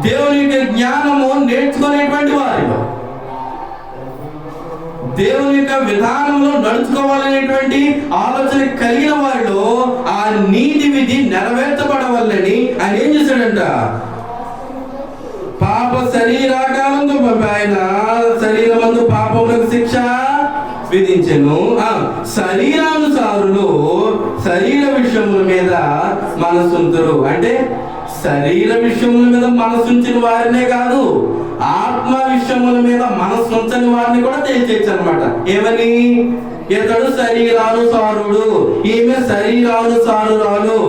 దేవుని యొక్క జ్ఞానము నేర్చుకునేటువంటి వారిలో, దేవుని యొక్క విధానంలో నడుచుకోవాలనేటువంటి ఆలోచన కలిగిన వారిలో ఆ నీతి విధి నెరవేర్చబడవల్లని ఆయన ఏం చేశాడంట? పాప శరీరాకారంతో ఆయన శరీరమందు పాపములకు శిక్ష విధించెను. శరీరానుసారులు శరీర విషయముల మీద మనసుంతురు. అంటే శరీర విషయముల మీద మనసుంచిన వారినే కాదు, ఆత్మ విషయముల మీద మనసు ఉంచని వారిని కూడా తెలియచేయచ్చు అనమాట. ఏమని? ఇతడు శరీరానుసారుడు, ఈమె శరీరానుసారురాలు.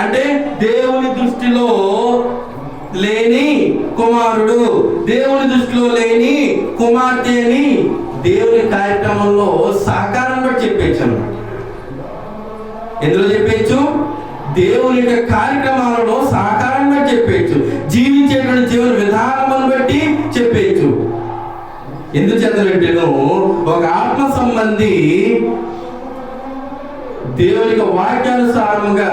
అంటే దేవుని దృష్టిలో లేని కుమారుడు, దేవుని దృష్టిలో లేని కుమార్తె అని దేవుని కార్యక్రమంలో సహకారం కూడా చెప్పచ్చు అన్నమాట. ఎందులో చెప్పచ్చు? దేవుని యొక్క కార్యక్రమాలలో సహకారంగా చెప్పచ్చు. జీవించేటువంటి జీవన విధానం బట్టి చెప్పచ్చు. ఎందుకు చేతనంటేను, ఒక ఆత్మ సంబంధి దేవుని వాక్యానుసారంగా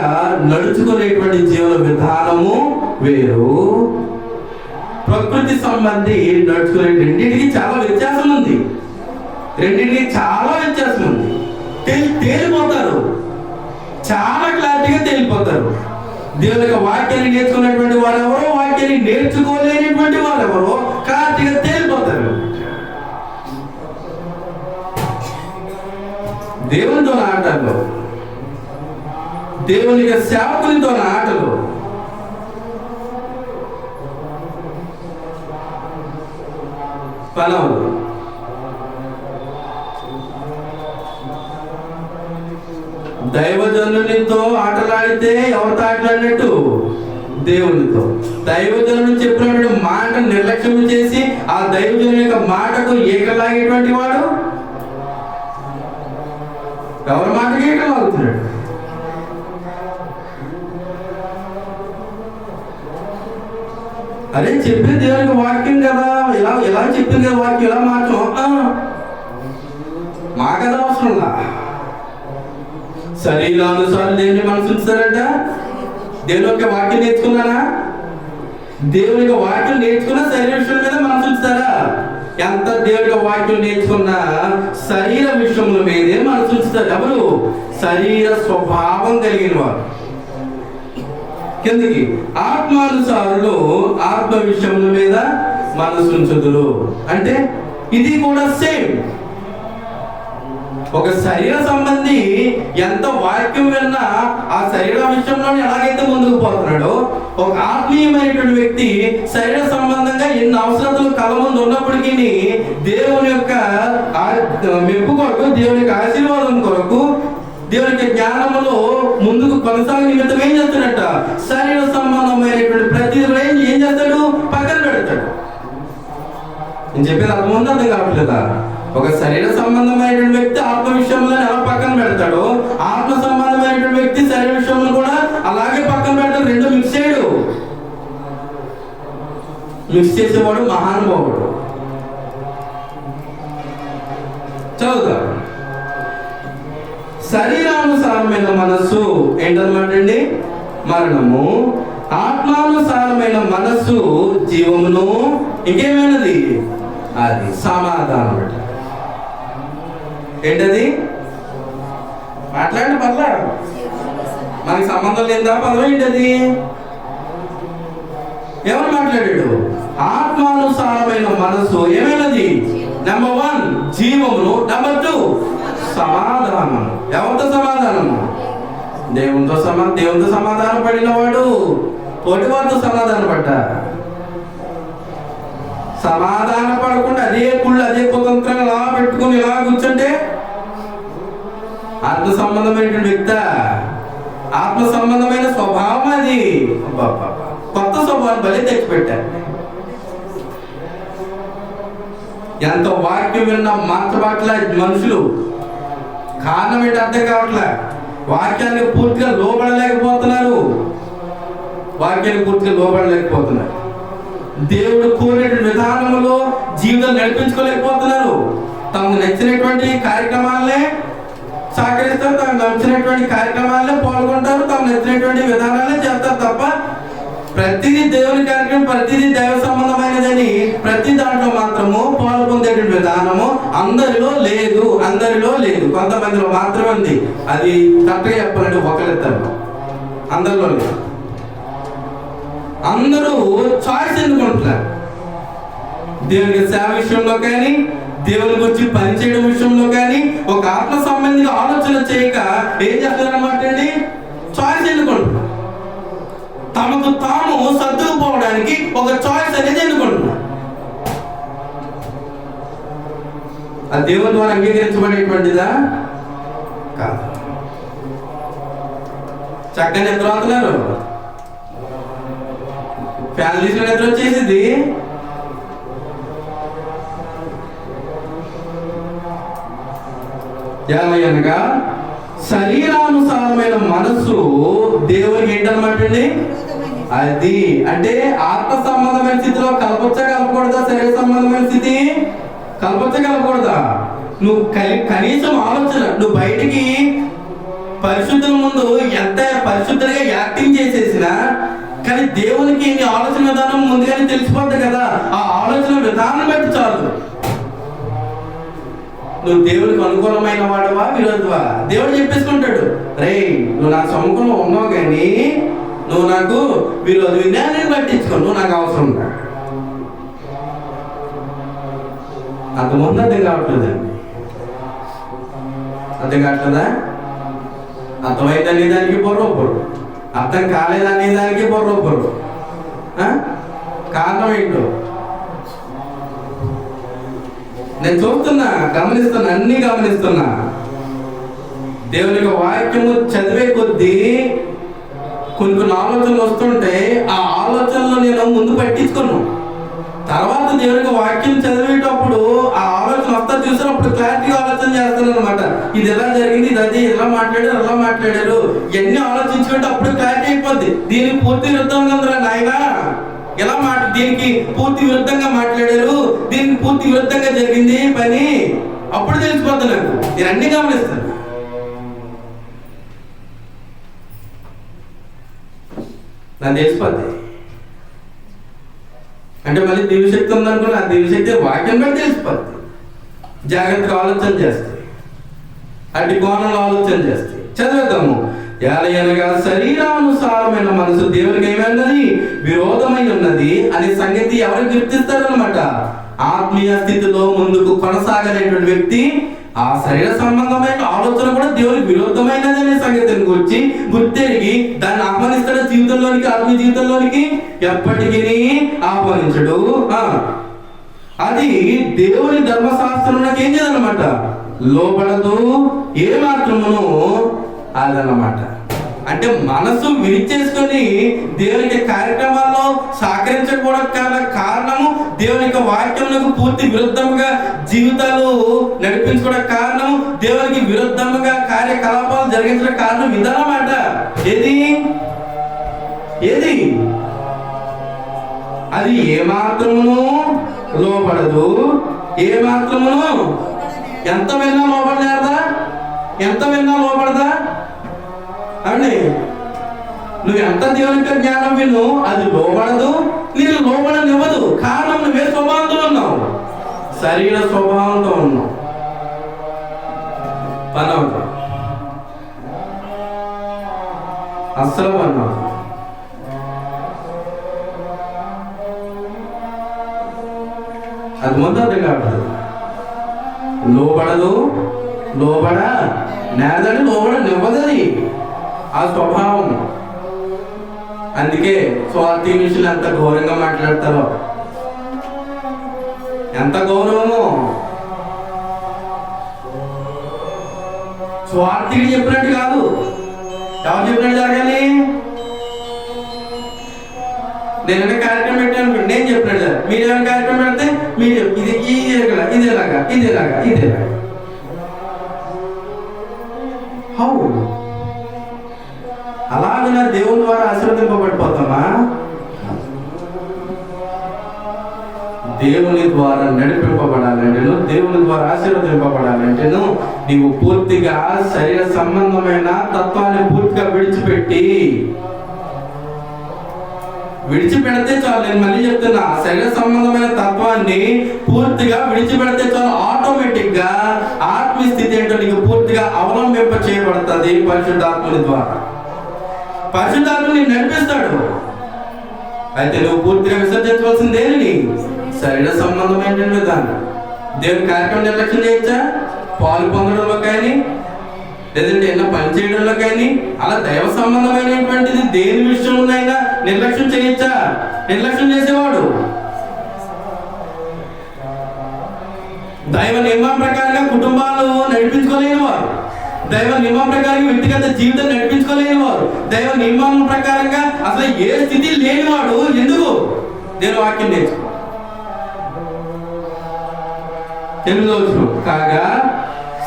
నడుచుకునేటువంటి జీవన విధానము వేరు, ప్రకృతి సంబంధి నడుచుకునే రెండింటికి చాలా వ్యత్యాసం ఉంది. రెండింటికి చాలా వ్యత్యాసం ఉంది. తేలిపోతారు, చాలా క్లారిటీగా తేలిపోతారు. దేవుని యొక్క వాక్యాన్ని నేర్చుకునేటువంటి వారెవరో, వాక్యాన్ని నేర్చుకోలేనటువంటి వారెవరో క్లారిటీగా తేలిపోతారు. దేవునితో ఆటలు, దేవుని యొక్క సేవకులతో ఆటలు. పలవులు దైవజనునితో ఆటలాడితే ఎవరితో ఆటలాడినట్టు? దేవునితో. దైవజనుడు చెప్పినటువంటి మాట నిర్లక్ష్యం చేసి ఆ దైవజనుని యొక్క మాటకు ఏకలాగేటువంటి వాడు ఎవరి మాటకి ఏకలాగుతున్నాడు? అదే చెప్పే దేవునికి వాక్యం కదా, ఇలా చెప్పింది కదా వాక్యం, ఇలా మార్చం మాకదా అవసరంలా. శరీరానుసారం దేవుని మనసు ఉంచుతారంట. దేవుని యొక్క వాక్యం నేర్చుకున్నానా? దేవుని యొక్క వాక్యం నేర్చుకున్నా శరీర విషయం మీద మనసు ఉంచుతారా? ఎంత దేవుని యొక్క వాక్యం నేర్చుకున్నా శరీర విషయముల మీదే మనసు ఉంచుతారు. ఎవరు? శరీర స్వభావం కలిగిన వారు. కిందకి ఆత్మానుసారులు ఆత్మ విషయముల మీద మనసు ఉంచుదురు. అంటే ఇది కూడా సేమ్. ఒక శరీర సంబంధి ఎంత వాక్యం విన్నా ఆ శరీర విషయంలో ఎలాగైతే ముందుకు పోతున్నాడో, ఒక ఆత్మీయమైనటువంటి వ్యక్తి శరీర సంబంధంగా ఎన్ని అవసరతలు కళ ముందు ఉన్నప్పటికీ దేవుని యొక్క మెప్పు కొరకు, దేవుని యొక్క ఆశీర్వాదం కొరకు, దేవుని యొక్క జ్ఞానములో ముందుకు కొనసాగే నిమిత్తం ఏం చేస్తాడట? శరీర సంబంధమైనటువంటి ప్రతి ఏం చేస్తాడు? పక్కన పెడతాడు. నేను చెప్పేది అర్థం కావట్లేదా? ఒక శరీర సంబంధమైనటువంటి వ్యక్తి ఆత్మ విషయంలో ఎలా పక్కన పెడతాడో, ఆత్మ సంబంధమైనటువంటి వ్యక్తి శరీర విషయంలో కూడా అలాగే పక్కన పెడతాడు. రెండు మిక్స్ చేయడు. మిక్స్ చేసేవాడు మహానుభావుడు. చదువుతా. శరీరానుసారమైన మనస్సు ఏంటన్నమాట అండి? మరణము. ఆత్మానుసారమైన మనస్సు జీవమును. ఇంకేమైనది? అది సమాధానం. ఏంటది? మాట్లాడండి, పర్లేదు. మనకి సంబంధం లేదా పదం ఏంటది? ఎవరు మాట్లాడాడు? ఆత్మానుసారమైన మనస్సు ఏమైనది? నెంబర్ 1 జీవమును, నెంబర్ 2 సమాధానం. ఎవరితో సమాధానము? దేవునితో సమాధానం పడిన వాడు తోటివారితో సమాధానం పడ్డా. సమాధాన పడకుండా అదే కుళ్ళు, అదే కుతంత్రంగా ఇలా పెట్టుకుని ఇలా కూర్చుంటే ఆత్మ సంబంధమైనటువంటి వ్యక్తి, ఆత్మ సంబంధమైన స్వభావం అది. కొత్త స్వభావాన్ని బలి తెచ్చిపెట్టారు. ఎంత వాక్యం విన్నా మార్చబట్ల మనుషులు. కారణం ఏంటి అర్థం కావట్లే. వాక్యానికి పూర్తిగా లోబడలేకపోతున్నారు. దేవుడు కోరిన విధానంలో జీవితం నడిపించుకోలేకపోతున్నారు. తమకు నచ్చినటువంటి కార్యక్రమాలనే సహకరిస్తారు, తమకు నచ్చినటువంటి కార్యక్రమాలనే పాల్గొంటారు, తమకు నచ్చినటువంటి విధానాలనే చేస్తారు తప్ప ప్రతిదీ దేవుని కార్యక్రమం, ప్రతిదీ దైవ సంబంధమైనదని ప్రతి దాంట్లో మాత్రము పాల్గొందేటువంటి విధానము అందరిలో లేదు. కొంతమందిలో మాత్రమే ఉంది. అది కరెక్ట్గా చెప్పాలంటే ఒకరిద్దరు, అందరిలో లేదు. అందరూ చాయిస్ ఎన్నుకుంటున్నారు. దేవునికి సేవ విషయంలో కానీ, దేవుని గురించి పనిచేయడం విషయంలో కానీ ఒక ఆత్మ సంబంధిగా ఆలోచన చేయక ఏం చేస్తారన్నమాట అండి? చాయిస్ ఎన్నుకుంటున్నారు. తమకు తాము సర్దుకుపోవడానికి ఒక చాయిస్ అనేది ఎన్నుకుంటున్నారు. అది దేవుని ద్వారా అంగీకరించబడేటువంటిదా? కాదు. చక్కగా నిద్ర అవుతున్నారు. ఫ్యామిలీస్ లో నిద్ర వచ్చేసింది. అనగా శరీరానుసారమైన మనస్సు దేవునికి ఏంటన్నమాట అండి? అది అంటే ఆత్మ సంబంధమైన స్థితిలో కలపకూడదా? శరీర సంబంధమైన స్థితి కలపకూడదా? నువ్వు కనీసం ఆలోచన, నువ్వు బయటికి పరిశుద్ధుల ముందు ఎంత పరిశుద్ధంగా యాక్టింగ్ చేసేసినా కానీ దేవునికి నీ ఆలోచన విధానం ముందుగానే తెలిసిపోద్ది కదా. ఆ ఆలోచన విధానం బట్టి చాలు. నువ్వు దేవునికి అనుకూలమైన వాడువా, విరోధవా? దేవుడు చెప్పేసుకుంటాడు, రే నువ్వు నాకు సముఖంలో ఉన్నావు కానీ నువ్వు నాకు విరోధి, నేను పట్టించుకో, నువ్వు నాకు అవసరం ఉందా? అంతకుముందు అర్థం కావట్లేదండి. అర్థం కావట్లేదా? అర్థమైందనే దానికి పొర్రొప్పుడు, అర్థం కాలేదనే దానికి పొర్రొప్పుడు. కారణం ఏంటో నేను చూస్తున్నా, అన్ని గమనిస్తున్నా. దేవుని యొక్క వాక్యము చదివే కొద్దీ కొన్ని ఆలోచనలు వస్తుంటే ఆ ఆలోచనలు నేను ముందు పట్టించుకున్నాను. తర్వాత దేవునికి వాక్యం చదివేటప్పుడు ఆ ఆలోచన వస్తా చూసినప్పుడు క్లారిటీగా ఆలోచన చేస్తాను అనమాట. ఇది ఎలా జరిగింది, ఇది అది ఎలా మాట్లాడారు ఎన్ని ఆలోచించుకుంటే అప్పుడు క్లారిటీ అయిపోద్ది. దీనికి పూర్తి విరుద్ధంగా ఉందిరా నాయన, దీనికి పూర్తి విరుద్ధంగా మాట్లాడారు, దీనికి పూర్తి విరుద్ధంగా జరిగింది పని, అప్పుడు తెలిసిపోద్ది నాకు. నేను అన్ని గమనిస్తాను. నాకు తెలిసిపోద్ది. అంటే మళ్ళీ దివ్యశక్తి ఉందనుకుని ఆ దివ్యశక్తి వాక్యం బట్టి తెలిసిపోద్ది. జాగ్రత్తగా ఆలోచన చేస్తాయి, అటు కోణంలో ఆలోచన చేస్తాయి. చదివేద్దాము. ఎలయనగా శరీరానుసారమైన మనసు దేవునికి ఏమైనది, విరోధమై ఉన్నది అనే సంగతి ఎవరు గుర్తిస్తారనమాట? ఆత్మీయ స్థితిలో ముందుకు కొనసాగలేటువంటి వ్యక్తి ఆ శరీర సంబంధమైన ఆలోచన కూడా దేవునికి విరోధమైనది అనే సంగతిని గుర్తెరిగి దాన్ని ఆహ్వానిస్తాడు జీవితంలోనికి, ఆత్మీయ జీవితంలోనికి ఎప్పటికీ ఆహ్వానించడు. అది దేవుని ధర్మశాస్త్రంలోకి ఏం చేయదన్నమాట, లోబడదు ఏ మాత్రమును అదన్నమాట. అంటే మనసు విరిచేసుకొని దేవునికి కార్యక్రమాల్లో సహకరించకపోవడం కారణము, దేవుని యొక్క వాక్యములకు పూర్తి విరుద్ధంగా జీవితాలు నడిపించుకోవడం కారణము, దేవునికి విరుద్ధంగా కార్యకలాపాలు జరిగించడం కారణం ఇదన్నమాట. ఏది అది ఏమాత్రమును లోబడదు, ఏమాత్రమును ఎంత విన్నా లోబడలేదా, ఎంత విన్నా లోబడదా అండి? నువ్వు ఎంత దేవునికి జ్ఞానం విను, అది లోబడదు, నేను లోబడనివ్వదు. కారణం నువ్వే స్వభావంతో ఉన్నావు, శరీర స్వభావంతో ఉన్నావు. పనవుతావు, అస్సలు పన్నావు. అది ముందు అర్థం కావట్లేదు. లోబడ నేరదని లోబడనివ్వదది ఆ స్వభావం. అందుకే స్వార్థి మనుషులు ఎంత ఘోరంగా మాట్లాడతారో, ఎంత గౌరవమో. స్వార్థికి చెప్పినట్టు కాదు, ఎవరు చెప్పినట్టు జరగాలి. నేను కార్యక్రమం పెట్టాను, నేను చెప్పినట్టు సార్. మీరు ఏమైనా కార్యక్రమం పెడితే మీరు ఇదేలాగా హౌ అలాగే దేవుని ద్వారా ఆశీర్వదింపబడిపోతామా? దేవుని ద్వారా నడిపింపబడాలంటేను, దేవుని ద్వారా ఆశీర్వదింపబడాలంటేను నీవు పూర్తిగా శరీర సంబంధమైన తత్వాన్ని పూర్తిగా విడిచిపెడితే చాలు. నేను మళ్ళీ చెప్తున్నా, శరీర సంబంధమైన తత్వాన్ని పూర్తిగా విడిచిపెడితే చాలు. ఆటోమేటిక్ గా ఆత్మీయ స్థితి ఏంటో నీకు పూర్తిగా అవలంబింప చేయబడుతుంది పరిశుద్ధాత్మని ద్వారా. పరిశుద్ధాత్మ నేను నడిపిస్తాడు. అయితే నువ్వు పూర్తిగా విసర్జించవలసింది దేనిని? శరీర సంబంధమైన విధానం. దేవుని కార్యక్రమం నిర్లక్ష్యం చేయొచ్చా? పాలు పొందడంలో కానీ, లేదంటే ఎన్నో పని చేయడంలో కానీ, అలా దైవ సంబంధమైనటువంటిది దేని విషయంలోనైనా నిర్లక్ష్యం చేయొచ్చా? నిర్లక్ష్యం చేసేవాడు దైవ నియమం ప్రకారంగా కుటుంబాలు నడిపించుకోలేని వారు, దైవ నియమం ప్రకారంగా వ్యక్తిగత జీవితం నడిపించుకోలేని వారు, దైవ నియమం ప్రకారంగా అసలు ఏ స్థితి లేనివాడు ఎందుకు దేవుని వాక్యం నేర్చుకో. కాగా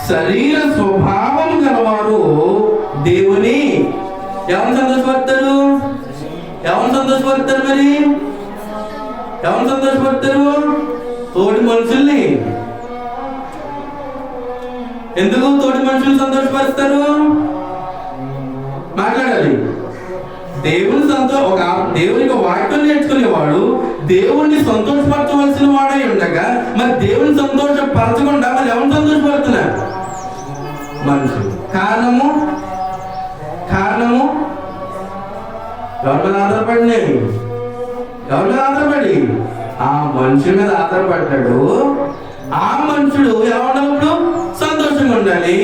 శరీర స్వభావం గలవారు దేవుని ఎవరు సంతోషపడతారు? మరి ఎవరు సంతోషపడతారు? తోటి మనుషుల్ని. ఎందుకు తోటి మనుషులు సంతోషపరుస్తారు? మాట్లాడాలి. దేవునికి వాక్యం నేర్చుకునేవాడు దేవుణ్ణి సంతోషపరచవలసిన వాడై ఉండగా, మరి దేవుని సంతోషపరచకుండా మరి ఎవరిని సంతోషపడుతున్నారు? మనుషులు. కారణము ఎవరి మీద ఆధారపడి ఆ మనుషుల మీద ఆధారపడ్డాడు. ఆ మనుషుడు ఎవడప్పుడు సంతోషంగా ఉండాలి.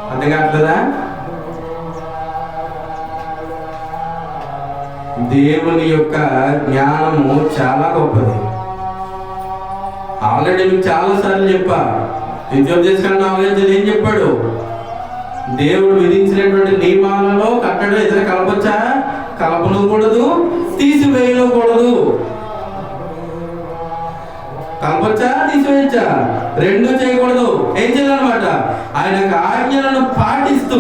అర్థం కావట్లేదా? దేవుని యొక్క జ్ఞానము చాలా గొప్పది. ఆల్రెడీ మీకు చాలా సార్లు చెప్పా. విద్యోపదేశకాండ 4 ఏం చెప్పాడు? దేవుడు విధించినటువంటి నియమాలలో కట్టడం ఏదైనా కలపచ్చా? కలపనకూడదు, తీసివేయకూడదు. కలపచ్చా, తీసివేయచ్చా? రెండు చేయకూడదు. ఏం చేయాలన్నమాట? ఆయన ఆజ్ఞలను పాటిస్తూ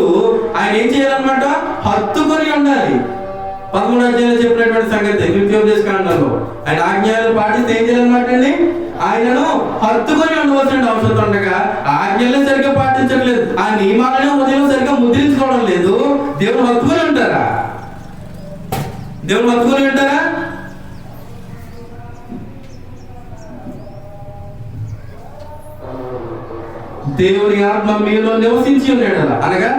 ఆయన ఏం చేయాలన్నమాట? హత్తుకొని ఉండాలి. 13వ అధ్యాయంలో చెప్పినటువంటి సంగతి విద్యోపదేశకాండంలో ఆయన ఆజ్ఞలను పాటిస్తే ఏం చేయాలన్నమాట అండి? ఆయనను హత్తుకొని ఉండవలసిన అవసరం ఉండగా ఆజ్ఞలను సరిగ్గా పాటించట్లేదు, ఆ నియమాలను హృదయంలో సరిగ్గా ముద్రించుకోవడం లేదు. దేవుడు హత్తుకొని ఉంటారా? దేవుడు హత్తుకొని ఉంటారా? దేవుని ఆత్మ మీలో నివసించి ఉన్నాడు. అనగా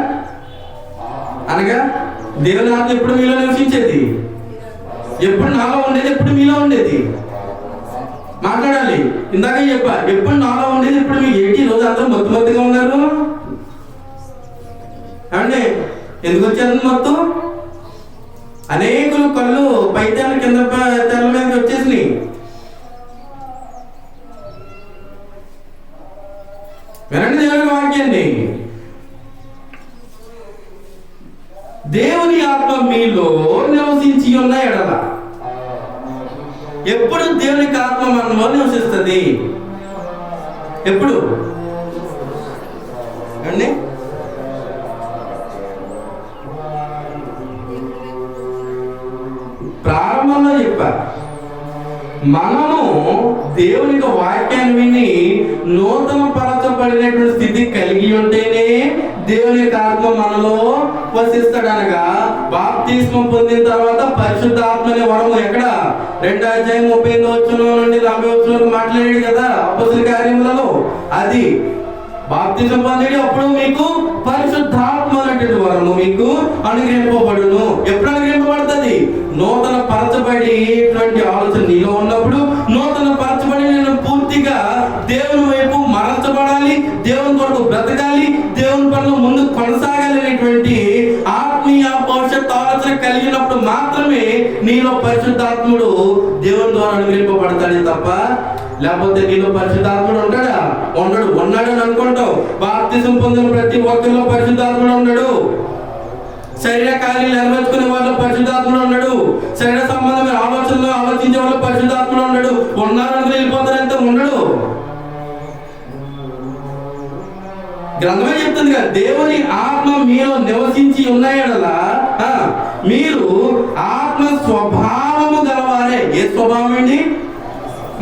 అనగా దేవుని ఆత్మ ఎప్పుడు మీలో నివసించేది? ఎప్పుడు నాలో ఉండేది? ఎప్పుడు మీలో ఉండేది? మాట్లాడాలి. ఇందాక చెప్పా, ఎప్పుడు నాలో ఉండేది, ఎప్పుడు మీకు ఏంటి? ఈ రోజు అందరూ మొత్తుగా ఉన్నారు అంటే ఎందుకు వచ్చారు మొత్తం? అనేకులు కళ్ళు పైతాల కింద తెల్ల మీద వచ్చేసినాయి. వినండి దేవుని వాక్యాన్ని. దేవుని ఆత్మ మీలో నివసించి ఉన్న ఎడల, ఎప్పుడు దేవునికి ఆత్మ మనలో నివసిస్తుంది? ఎప్పుడు అండి? ప్రారంభంలో చెప్పా, మనము దేవుని వాక్యాన్ని విని నూతన పరచబడినటువంటి స్థితి కలిగి ఉంటేనే దేవుని యొక్క ఆత్మ మనలో వసిస్తాడు. అనగా బాప్తిస్మం పొందిన తర్వాత పరిశుద్ధాత్మ అనే వరము ఎక్కడ? 2వ అధ్యాయం 38వ వచనం నుండి 40వ వచనం మాట్లాడాడు కదా అపొస్తలుల కార్యములలో. అది బాప్తిజం పొందేది అప్పుడు మీకు పరిశుద్ధాత్మ అనేటువంటి వరము మీకు అనుగ్రహింపబడును. ఎప్పుడు అనుగ్రహింపబడుతుంది? నూతన పరచబడినటువంటి ఆలోచన నీలో ఉన్నప్పుడు, నూతన పరచబడి నేను పూర్తిగా దేవుని వైపు మరల్చబడాలి, దేవుని కొరకు బ్రతకాలి, దేవుని పనులు ముందు కొనసాగాలి అనేటువంటి ఆత్మీయ భవిష్యత్ ఆలోచన కలిగినప్పుడు మాత్రమే నీలో పరిశుద్ధాత్ముడు దేవుని ద్వారా అనుగ్రహింపబడతాడే తప్ప లేకపోతే నీలో పరిశుద్ధాత్ముడు ఉంటాడా? ఉండడు. ఉన్నాడని అనుకుంటావు. బాప్తిజం పొందిన ప్రతి ఒక్కరిలో పరిశుద్ధాత్ముడు ఉండడు. శరీర కార్యాలు నెరవేర్చుకునే వాళ్ళు పరిశుద్ధాత్ముడు ఉండడు. శరీర సంబంధమైన ఆలోచనలు ఆలోచించే వాళ్ళు పరిశుద్ధాత్ముడు ఉండడు. ఉన్నారని వెళ్ళిపోతారంటే ఉండడు. గ్రంథమే చెప్తుంది కదా, దేవుని ఆత్మ మీలో నివసించి ఉన్నాయడలా మీరు ఆత్మ స్వభావము గలవారే. ఏ స్వభావం అండి?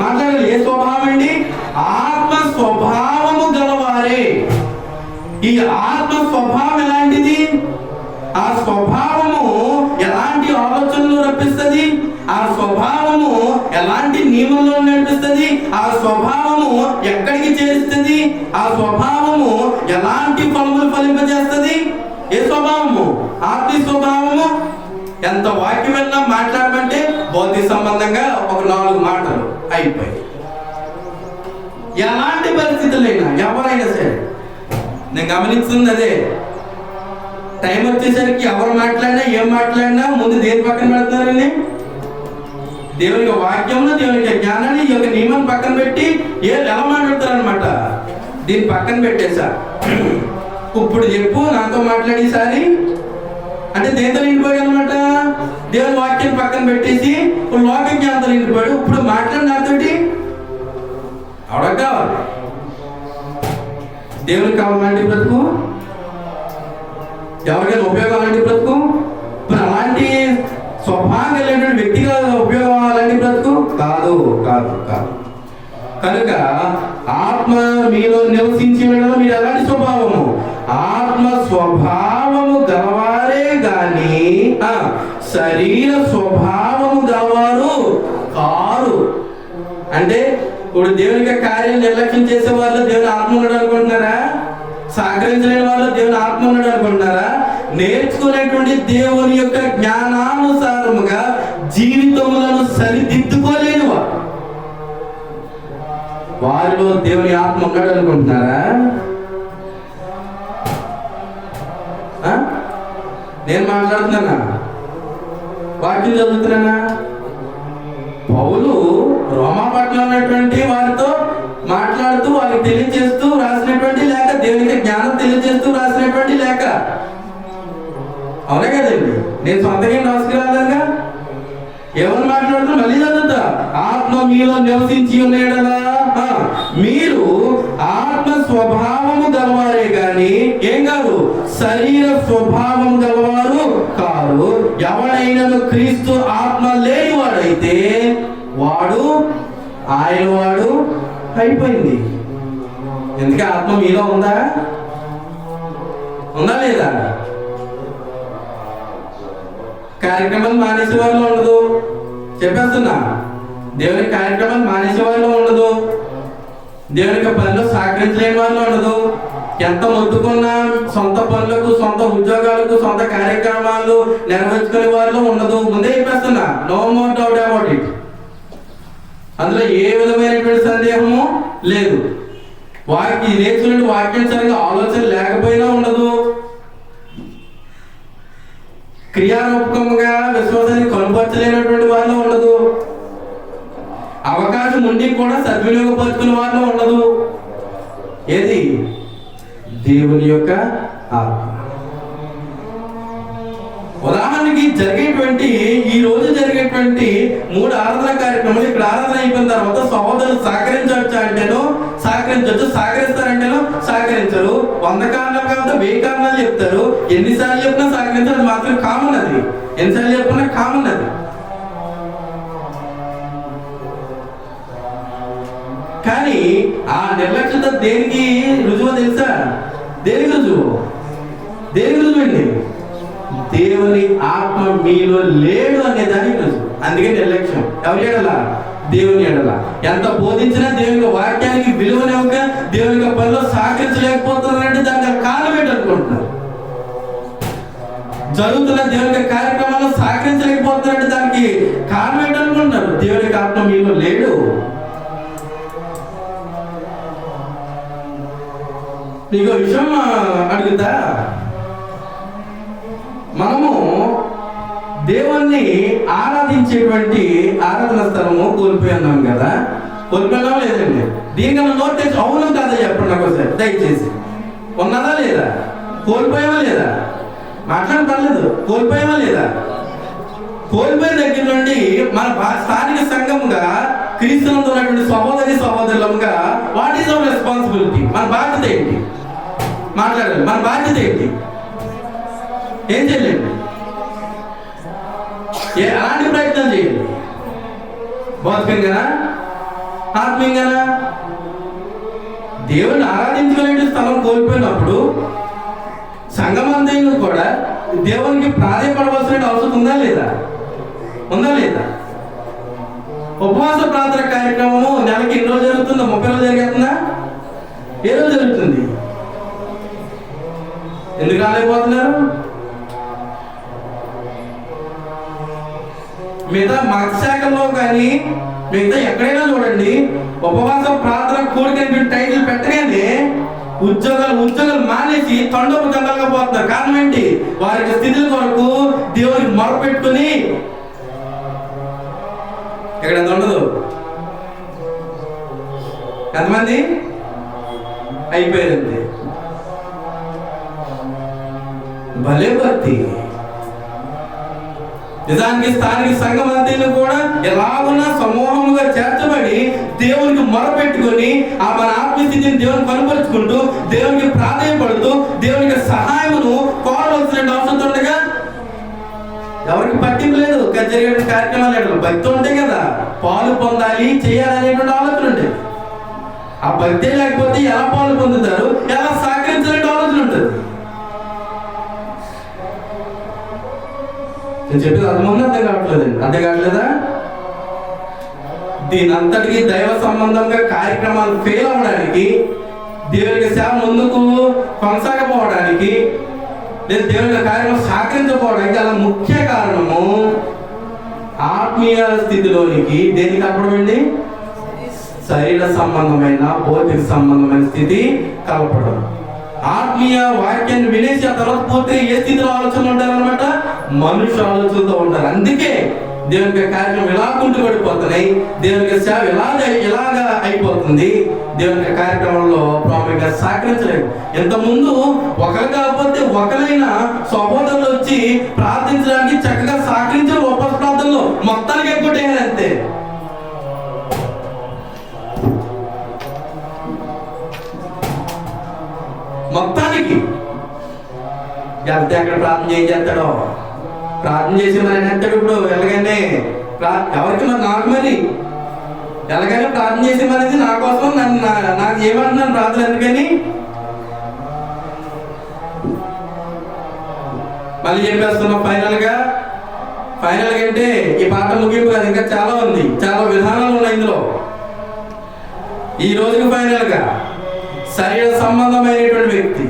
మాట్లాడాలి. ఏ స్వభావం అండి? ఆత్మ స్వభావము గలవారే. ఈ ఆత్మ స్వభావం ఎలాంటిది? ఆ స్వభావము ఎలాంటి ఆలోచనలు రప్పిస్తుంది? ఆ స్వభావము ఎలాంటి నియమంలో నడిపిస్తుంది? ఆ స్వభావము ఎక్కడికి చేరుస్తుంది? ఆ స్వభావము ఎలాంటి ఫలములు ఫలింపజేస్తుంది? ఏ స్వభావము? ఆత్మ స్వభావము. ఎంత వాక్యం వెళ్ళినా మాట్లాడమంటే భౌతిక సంబంధంగా ఒక 4 మాటలు అయిపోయి. ఎలాంటి పరిస్థితులైనా ఎవరైనా సరే నేను గమనిస్తుంది అదే. టైం వచ్చేసరికి ఎవరు మాట్లాడినా ఏం మాట్లాడినా ముందు దేని పక్కన పెడతారండి? దేవుని వాక్యంలో దేవుని జ్ఞానాన్ని ఈ యొక్క నియమాన్ని పక్కన పెట్టి ఎలా మాట్లాడతారనమాట? దీన్ని పక్కన పెట్టేశా. ఇప్పుడు చెప్పు నాతో మాట్లాడేసారి అంటే దేంతో నిండిపోయాడు అనమాట? దేవుని వాక్యాన్ని పక్కన పెట్టేసి ఇప్పుడు లోక జ్ఞానంతో నిండిపోయాడు. ఇప్పుడు మాట్లాడి నాతోటి అవడం కావాలి. దేవునికి కావాలంటే బ్రతుకు, ఎవరికైనా ఉపయోగం అలాంటి బ్రతుకు, ఇప్పుడు అలాంటి స్వభావం కలిగినటువంటి వ్యక్తిగా ఉపయోగం అలాంటి బ్రతుకు కాదు కాదు కాదు. కనుక ఆత్మ మీలో నివసించి ఉండడం మీరు ఎలాంటి స్వభావము? ఆత్మ స్వభావము గలవారే గాని శరీర స్వభావము గలవారు కారు. అంటే ఇప్పుడు దేవుని కార్యం నిర్లక్ష్యం చేసే వాళ్ళు దేవుని ఆత్మ ఉన్నాడు అనుకుంటున్నారా? సహకరించలేని వాళ్ళు దేవుని ఆత్మ ఉన్నాడు అనుకుంటున్నారా? నేర్చుకునేటువంటి దేవుని యొక్క జ్ఞానానుసారముగా జీవితములను సరిదిద్దుకోలేని వారిలో దేవుని ఆత్మ ఉన్నాడు అనుకుంటున్నారా? నేను మాట్లాడుతున్నానా? వాక్యం చదువుతున్నానా? పౌలు రోమాపట్నం ఉన్నటువంటి వారితో రాసినటువంటి లేఖ, దేవునికి జ్ఞానం తెలియజేస్తూ రాసినటువంటి లేఖ. అవునే కదండి? నేను సొంతంగా రాసుకురాలేదుగా. ఏమని మాట్లాడుతున్నా మళ్ళీ చదువుతా. ఆత్మ మీలో నివసించి ఉన్నాడలా మీరు ఆత్మ స్వభావము గలవారే గాని ఏం కాదు, శరీర స్వభావం గలవారు కారు. ఎవడైనను క్రీస్తు ఆత్మ లేనివాడైతే వాడు ఆయన వాడు అయిపోయింది. ఎందుకే ఆత్మ మీలో ఉందా? ఉందా లేదా? కార్యక్రమాలు మానేసే వారిలో ఉండదు. చెప్పేస్తున్నా, దేవుని కార్యక్రమాలు మానేసే వారిలో ఉండదు. దేవునికి పనిలో సహకరించలేని వారిలో ఉండదు. ఎంత మొత్తుకున్నా సొంత పనులకు, సొంత ఉద్యోగాలకు, సొంత కార్యక్రమాలు నెరవేర్చుకునే వారిలో ఉండదు. ముందే చెప్పేస్తున్నా, no more doubt about it. అందులో ఏ విధమైనటువంటి సందేహము లేదు. నేర్చుకునే వాక్యం సరిగా ఆలోచన లేకపోయినా ఉండదు. క్రియారూపకంగా విశ్వాసాన్ని కనుపరచలేనటువంటి వారిలో ఉండదు. అవకాశం ఉండి కూడా సద్వినియోగపరుచుకునే వారిలో ఉండదు. ఏది? దేవుని యొక్క ఆత్మ. ఉదాహరణకి ఈ రోజు జరిగేటువంటి 3 ఆరాధన కార్యక్రమాలు, ఇక్కడ ఆరాధన అయిపోయిన తర్వాత సహోదరులు సహకరించవచ్చు అంటేనో సహకరించవచ్చు, సహకరిస్తారంటేనో సహకరించరు. 100 కారణాలు కాదు 1000 కారణాలు చెప్తారు. ఎన్నిసార్లు చెప్పినా సహకరించడం మాత్రం కామన్. అది ఎన్నిసార్లు చెప్పినా కామన్. అది కానీ ఆ నిర్లక్ష్యత దేనికి రుజువు తెలుసా? దేనికి రుజువు? అండి దేవుని ఆత్మ మీలో లేడు అనే దానికి రుజువు. అందుకే నిర్లక్ష్యం. ఎవరి ఎడలా? దేవుని ఎడలా. ఎంత బోధించినా దేవుని వాక్యానికి విలువనివ్వక దేవుని పనిలో సహకరించలేకపోతున్నారంటే దానికి కారణం ఏంటనుకుంటున్నారు? జరుగుతున్న దేవుని కార్యక్రమాల్లో సహకరించలేకపోతున్నారంటే దానికి కారణం ఏంటనుకుంటున్నారు? దేవునికి ఆత్మ మీలో లేడు. నీకు విషయం అడుగుతా. మనము దేవుణ్ణి ఆరాధించేటువంటి ఆరాధన స్థలము కోల్పోయి ఉన్నాం కదా. కోల్పోయినామా లేదండి? దీనికన్నా నోట్ తెచ్చి అవును కాదా చెప్పండి నాకు ఒకసారి దయచేసి. ఉన్నదా లేదా? కోల్పోయామా లేదా? మాట్లాడడం పర్లేదు. కోల్పోయామా లేదా? కోల్పోయిన దగ్గర నుండి మన స్థానిక సంఘముగా క్రీస్తునందు ఉన్నటువంటి సహోదరులముగా వాట్ ఈస్ అవర్ రెస్పాన్సిబిలిటీ? మన బాధ్యత ఏంటి? మాట్లాడాలి. మన బాధ్యత ఏంటి? ఏం చేయలేండి? అలాంటి ప్రయత్నం చేయండి. భౌతికంగానా ఆత్మీయంగానా? దేవుని ఆరాధించుకునే స్థలం కోల్పోయినప్పుడు సంఘమంతైనా కూడా దేవునికి ప్రాధాన్యపడవలసిన అవసరం ఉందా లేదా? ఉపవాస ప్రార్థన కార్యక్రమము నెలకి ఎన్ని రోజులు జరుగుతుందో? 30 రోజులు జరిగేస్తుందా? ఏ రోజు జరుగుతుంది? ఎందుకు రాలేకపోతున్నారు? మిగతా మత్స్యాకల్లో కానీ మిగతా ఎక్కడైనా చూడండి, ఉపవాస ప్రార్థన కోరిక టైటిల్ పెట్టగానే ఉద్యోగాలు మానేసి తండోపతండాలుగా పోతున్నారు. కారణం ఏంటి? వారి స్థితుల కొరకు దేవునికి మొరపెట్టుకుని ఇక్కడ ఎంత ఉండదు. ఎంతమంది అయిపోయారండి? భలే భక్తి. నిజానికి స్థానిక సంఘం అంతా కూడా ఎలాగున్నా సమూహముగా చేర్చబడి దేవునికి మొరపెట్టుకొని ఆ మన ఆత్మస్థితిని దేవుని కనుపరుచుకుంటూ దేవునికి ప్రాధాన్యపడుతూ దేవునికి సహాయమును కోరవలసిన అవసరం ఉండగా ఎవరికి పట్టింపు లేదు. జరిగే కార్యక్రమాలు భక్తి ఉంటాయి కదా, పాలు పొందాలి చేయాలనేటువంటి ఆలోచన ఉంటాయి. ఆ భక్తి లేకపోతే ఎలా పాలు పొందుతారు, ఎలా సహకరించాలంటే ఆలోచన ఉంటుంది. నేను చెప్పేది అర్థం కావట్లేదా? దీని అంతటికి దైవ సంబంధంగా కార్యక్రమాలు ఫెయిల్ అవ్వడానికి, దేవునికి సేవ ముందుకు కొనసాగపోవడానికి, లేదా దేవుని కార్యక్రమం సహకరించకపోవడానికి అలా ముఖ్య కారణము ఆత్మీయ స్థితిలోనికి దేనికి కలపడం? శరీర సంబంధమైన భౌతిక సంబంధమైన స్థితి కలపడం. ఆత్మీయ వాక్యాన్ని వినేసి ఆ తర్వాత పూర్తిగా ఏ స్థితిలో ఆలోచనలు ఉంటారనమాట? మనుష్య ఆలోచనతో ఉంటారు. అందుకే దేవునికి కార్యక్రమం ఇలా కుంటుపడిపోతున్నాయి, దేవునికి సేవ ఇలాగా అయిపోతుంది. దేవునికి కార్యక్రమంలో ప్రాముఖ్యంగా సహకరించలేదు. ఇంతకుముందు ఒకరు కాకపోతే ఒకరైనా సహోదరులు వచ్చి ప్రార్థించడానికి చక్కగా సహకరించిన ఉపవాస ప్రార్థనలో మొత్తానికి ఎక్కువ అంతే. మొత్తానికి అక్కడ ప్రార్థన చేస్తాడో, ప్రార్థన చేసి మరి అంటాడు. ఇప్పుడు ఎలాగైనా ఎవరికి మరి నాకు మరి ఎలాగైనా ప్రార్థన చేసి మనేది నా కోసం నాకు ఏమంటున్నాను ప్రార్థన ఎందుకని మళ్ళీ చెప్పేస్తున్నాం. ఫైనల్ అంటే ఈ పాట ముగింపు కాదు, ఇంకా చాలా ఉంది, చాలా విధానాలు ఉన్నాయి ఇందులో. ఈ రోజుకి ఫైనల్ గా శరీర సంబంధమైనటువంటి వ్యక్తి,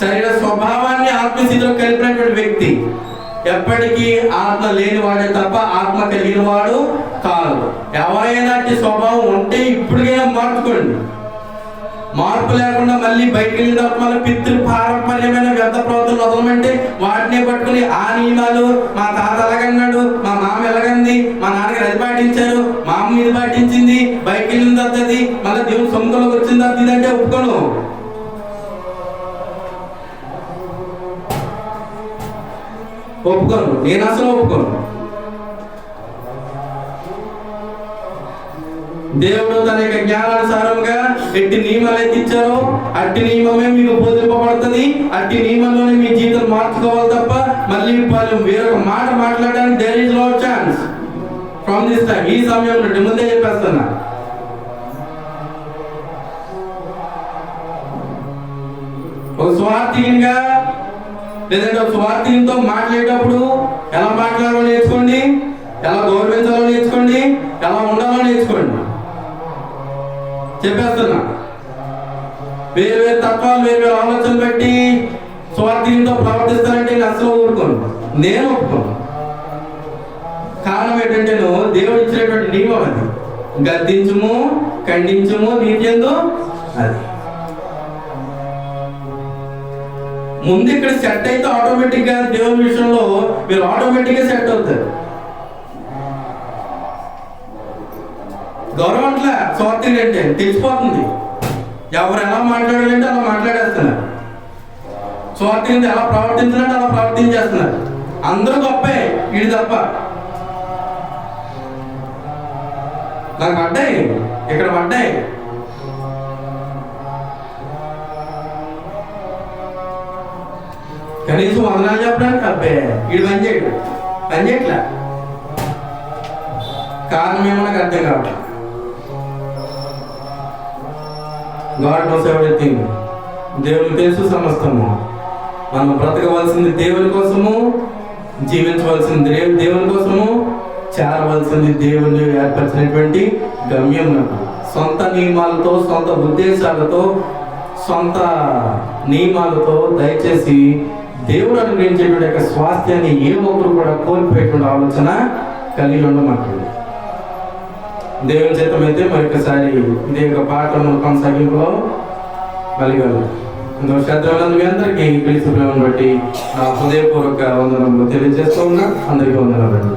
శరీర స్వభావాన్ని ఆత్మస్థితిలో కలిపినటువంటి వ్యక్తి ఎప్పటికీ ఆత్మ లేనివాడే తప్ప ఆత్మ కలిగిన వాడు కాదు. ఎవరైనా స్వభావం ఉంటే ఇప్పటికైనా మార్చుకోండి. మార్పు లేకుండా మళ్ళీ బయటకు వెళ్ళిన తర్వాత మళ్ళీ పితృ పారంపర్యమైన వ్యర్థ ప్రవర్తనలు వదలమంటే వాటినే పట్టుకుని ఆ నియమాలు మా తాత ఎలాగన్నాడు, మా మామ ఎలాగంది, మా నాన్నగారు అది పాటించారు, మా అమ్మ ఇది పాటించింది, బయటకు వెళ్ళిన తర్వాత అది మళ్ళీ దేవుని సొంతంలోకి వచ్చిన తర్వాత ఇదంటే ఒప్పుకోను. నేను అసలు ఒప్పుకోను. దేవుడు తన యొక్క జ్ఞానానుసారంగా ఎట్టి నియమాలు అయితే ఇచ్చారో అట్టి నియమమే మీకు బోధింపబడుతుంది. అట్టి నియమంలోనే మీ జీవితం మార్చుకోవాలి తప్ప మళ్ళీ వేరొక మాట మాట్లాడడానికి there is no chance from this time. ఈ సమయంలో ముందే చెప్పేస్తున్నా. ఒక స్వార్థికంగా లేదంటే ఒక స్వార్థికంతో మాట్లాడేటప్పుడు ఎలా మాట్లాడాలో నేర్చుకోండి, ఎలా గౌరవించాలో నేర్చుకోండి, ఎలా ఉండాలో నేర్చుకోండి. చెప్పేస్తున్నా. వేరు వేరు తత్వాలు వేరు వేరు ఆలోచనలు పెట్టి స్వార్థంతో ప్రవర్తిస్తానంటే నేను అసలు ఊరుకోను, నేను ఒప్పుకోను. కారణం ఏంటంటే దేవుడు ఇచ్చినటువంటి నియమం అది. గద్దించుము, ఖండించుము, నీతియందు అది. ముందు ఇక్కడ సెట్ అయితే ఆటోమేటిక్ గా దేవుని విషయంలో మీరు ఆటోమేటిక్ గా సెట్ అవుతారు. గౌరవం అట్లా స్వార్థం అంటే తెలిసిపోతుంది. ఎవరు ఎలా మాట్లాడాలంటే అలా మాట్లాడేస్తున్నారు. స్వార్థం ఎలా ప్రవర్తించాలంటే అలా ప్రవర్తించేస్తున్నారు. అందరూ గొప్పే, వీడి తప్ప. నాకు పడ్డాయి, ఇక్కడ పడ్డాయి. కనీసం వందనాలు చెప్పడానికి అబ్బే వీడు పని చేయట్లా. కారణం ఏమో నాకు అర్థం కావట్లేదు. God knows everything. దేవునికి తెలుసు సమస్తము. మనం బ్రతకవలసింది దేవుని కోసము, జీవించవలసింది దేవుని కోసము, చేరవలసింది దేవుని ఏర్పరిచినటువంటి గమ్యం. సొంత నియమాలతో, సొంత ఉద్దేశాలతో, సొంత నియమాలతో దయచేసి దేవుడు అనుగ్రహించేటువంటి యొక్క స్వాస్థ్యాన్ని ఏ ఒక్కరు కూడా కోల్పోయేటువంటి ఆలోచన కలిగి ఉండమంటుంది. దేవుని చిత్తమైతే మరొకసారి ఇదే యొక్క పాఠము కొనసాగింపులో కలిగాలి. అందులో శ్రద్ధ మీ అందరికీ క్రీస్తు ప్రేమను బట్టి నా హృదయపూర్వక వందనములు తెలియజేస్తూ ఉన్నా. అందరికీ వందనాలు.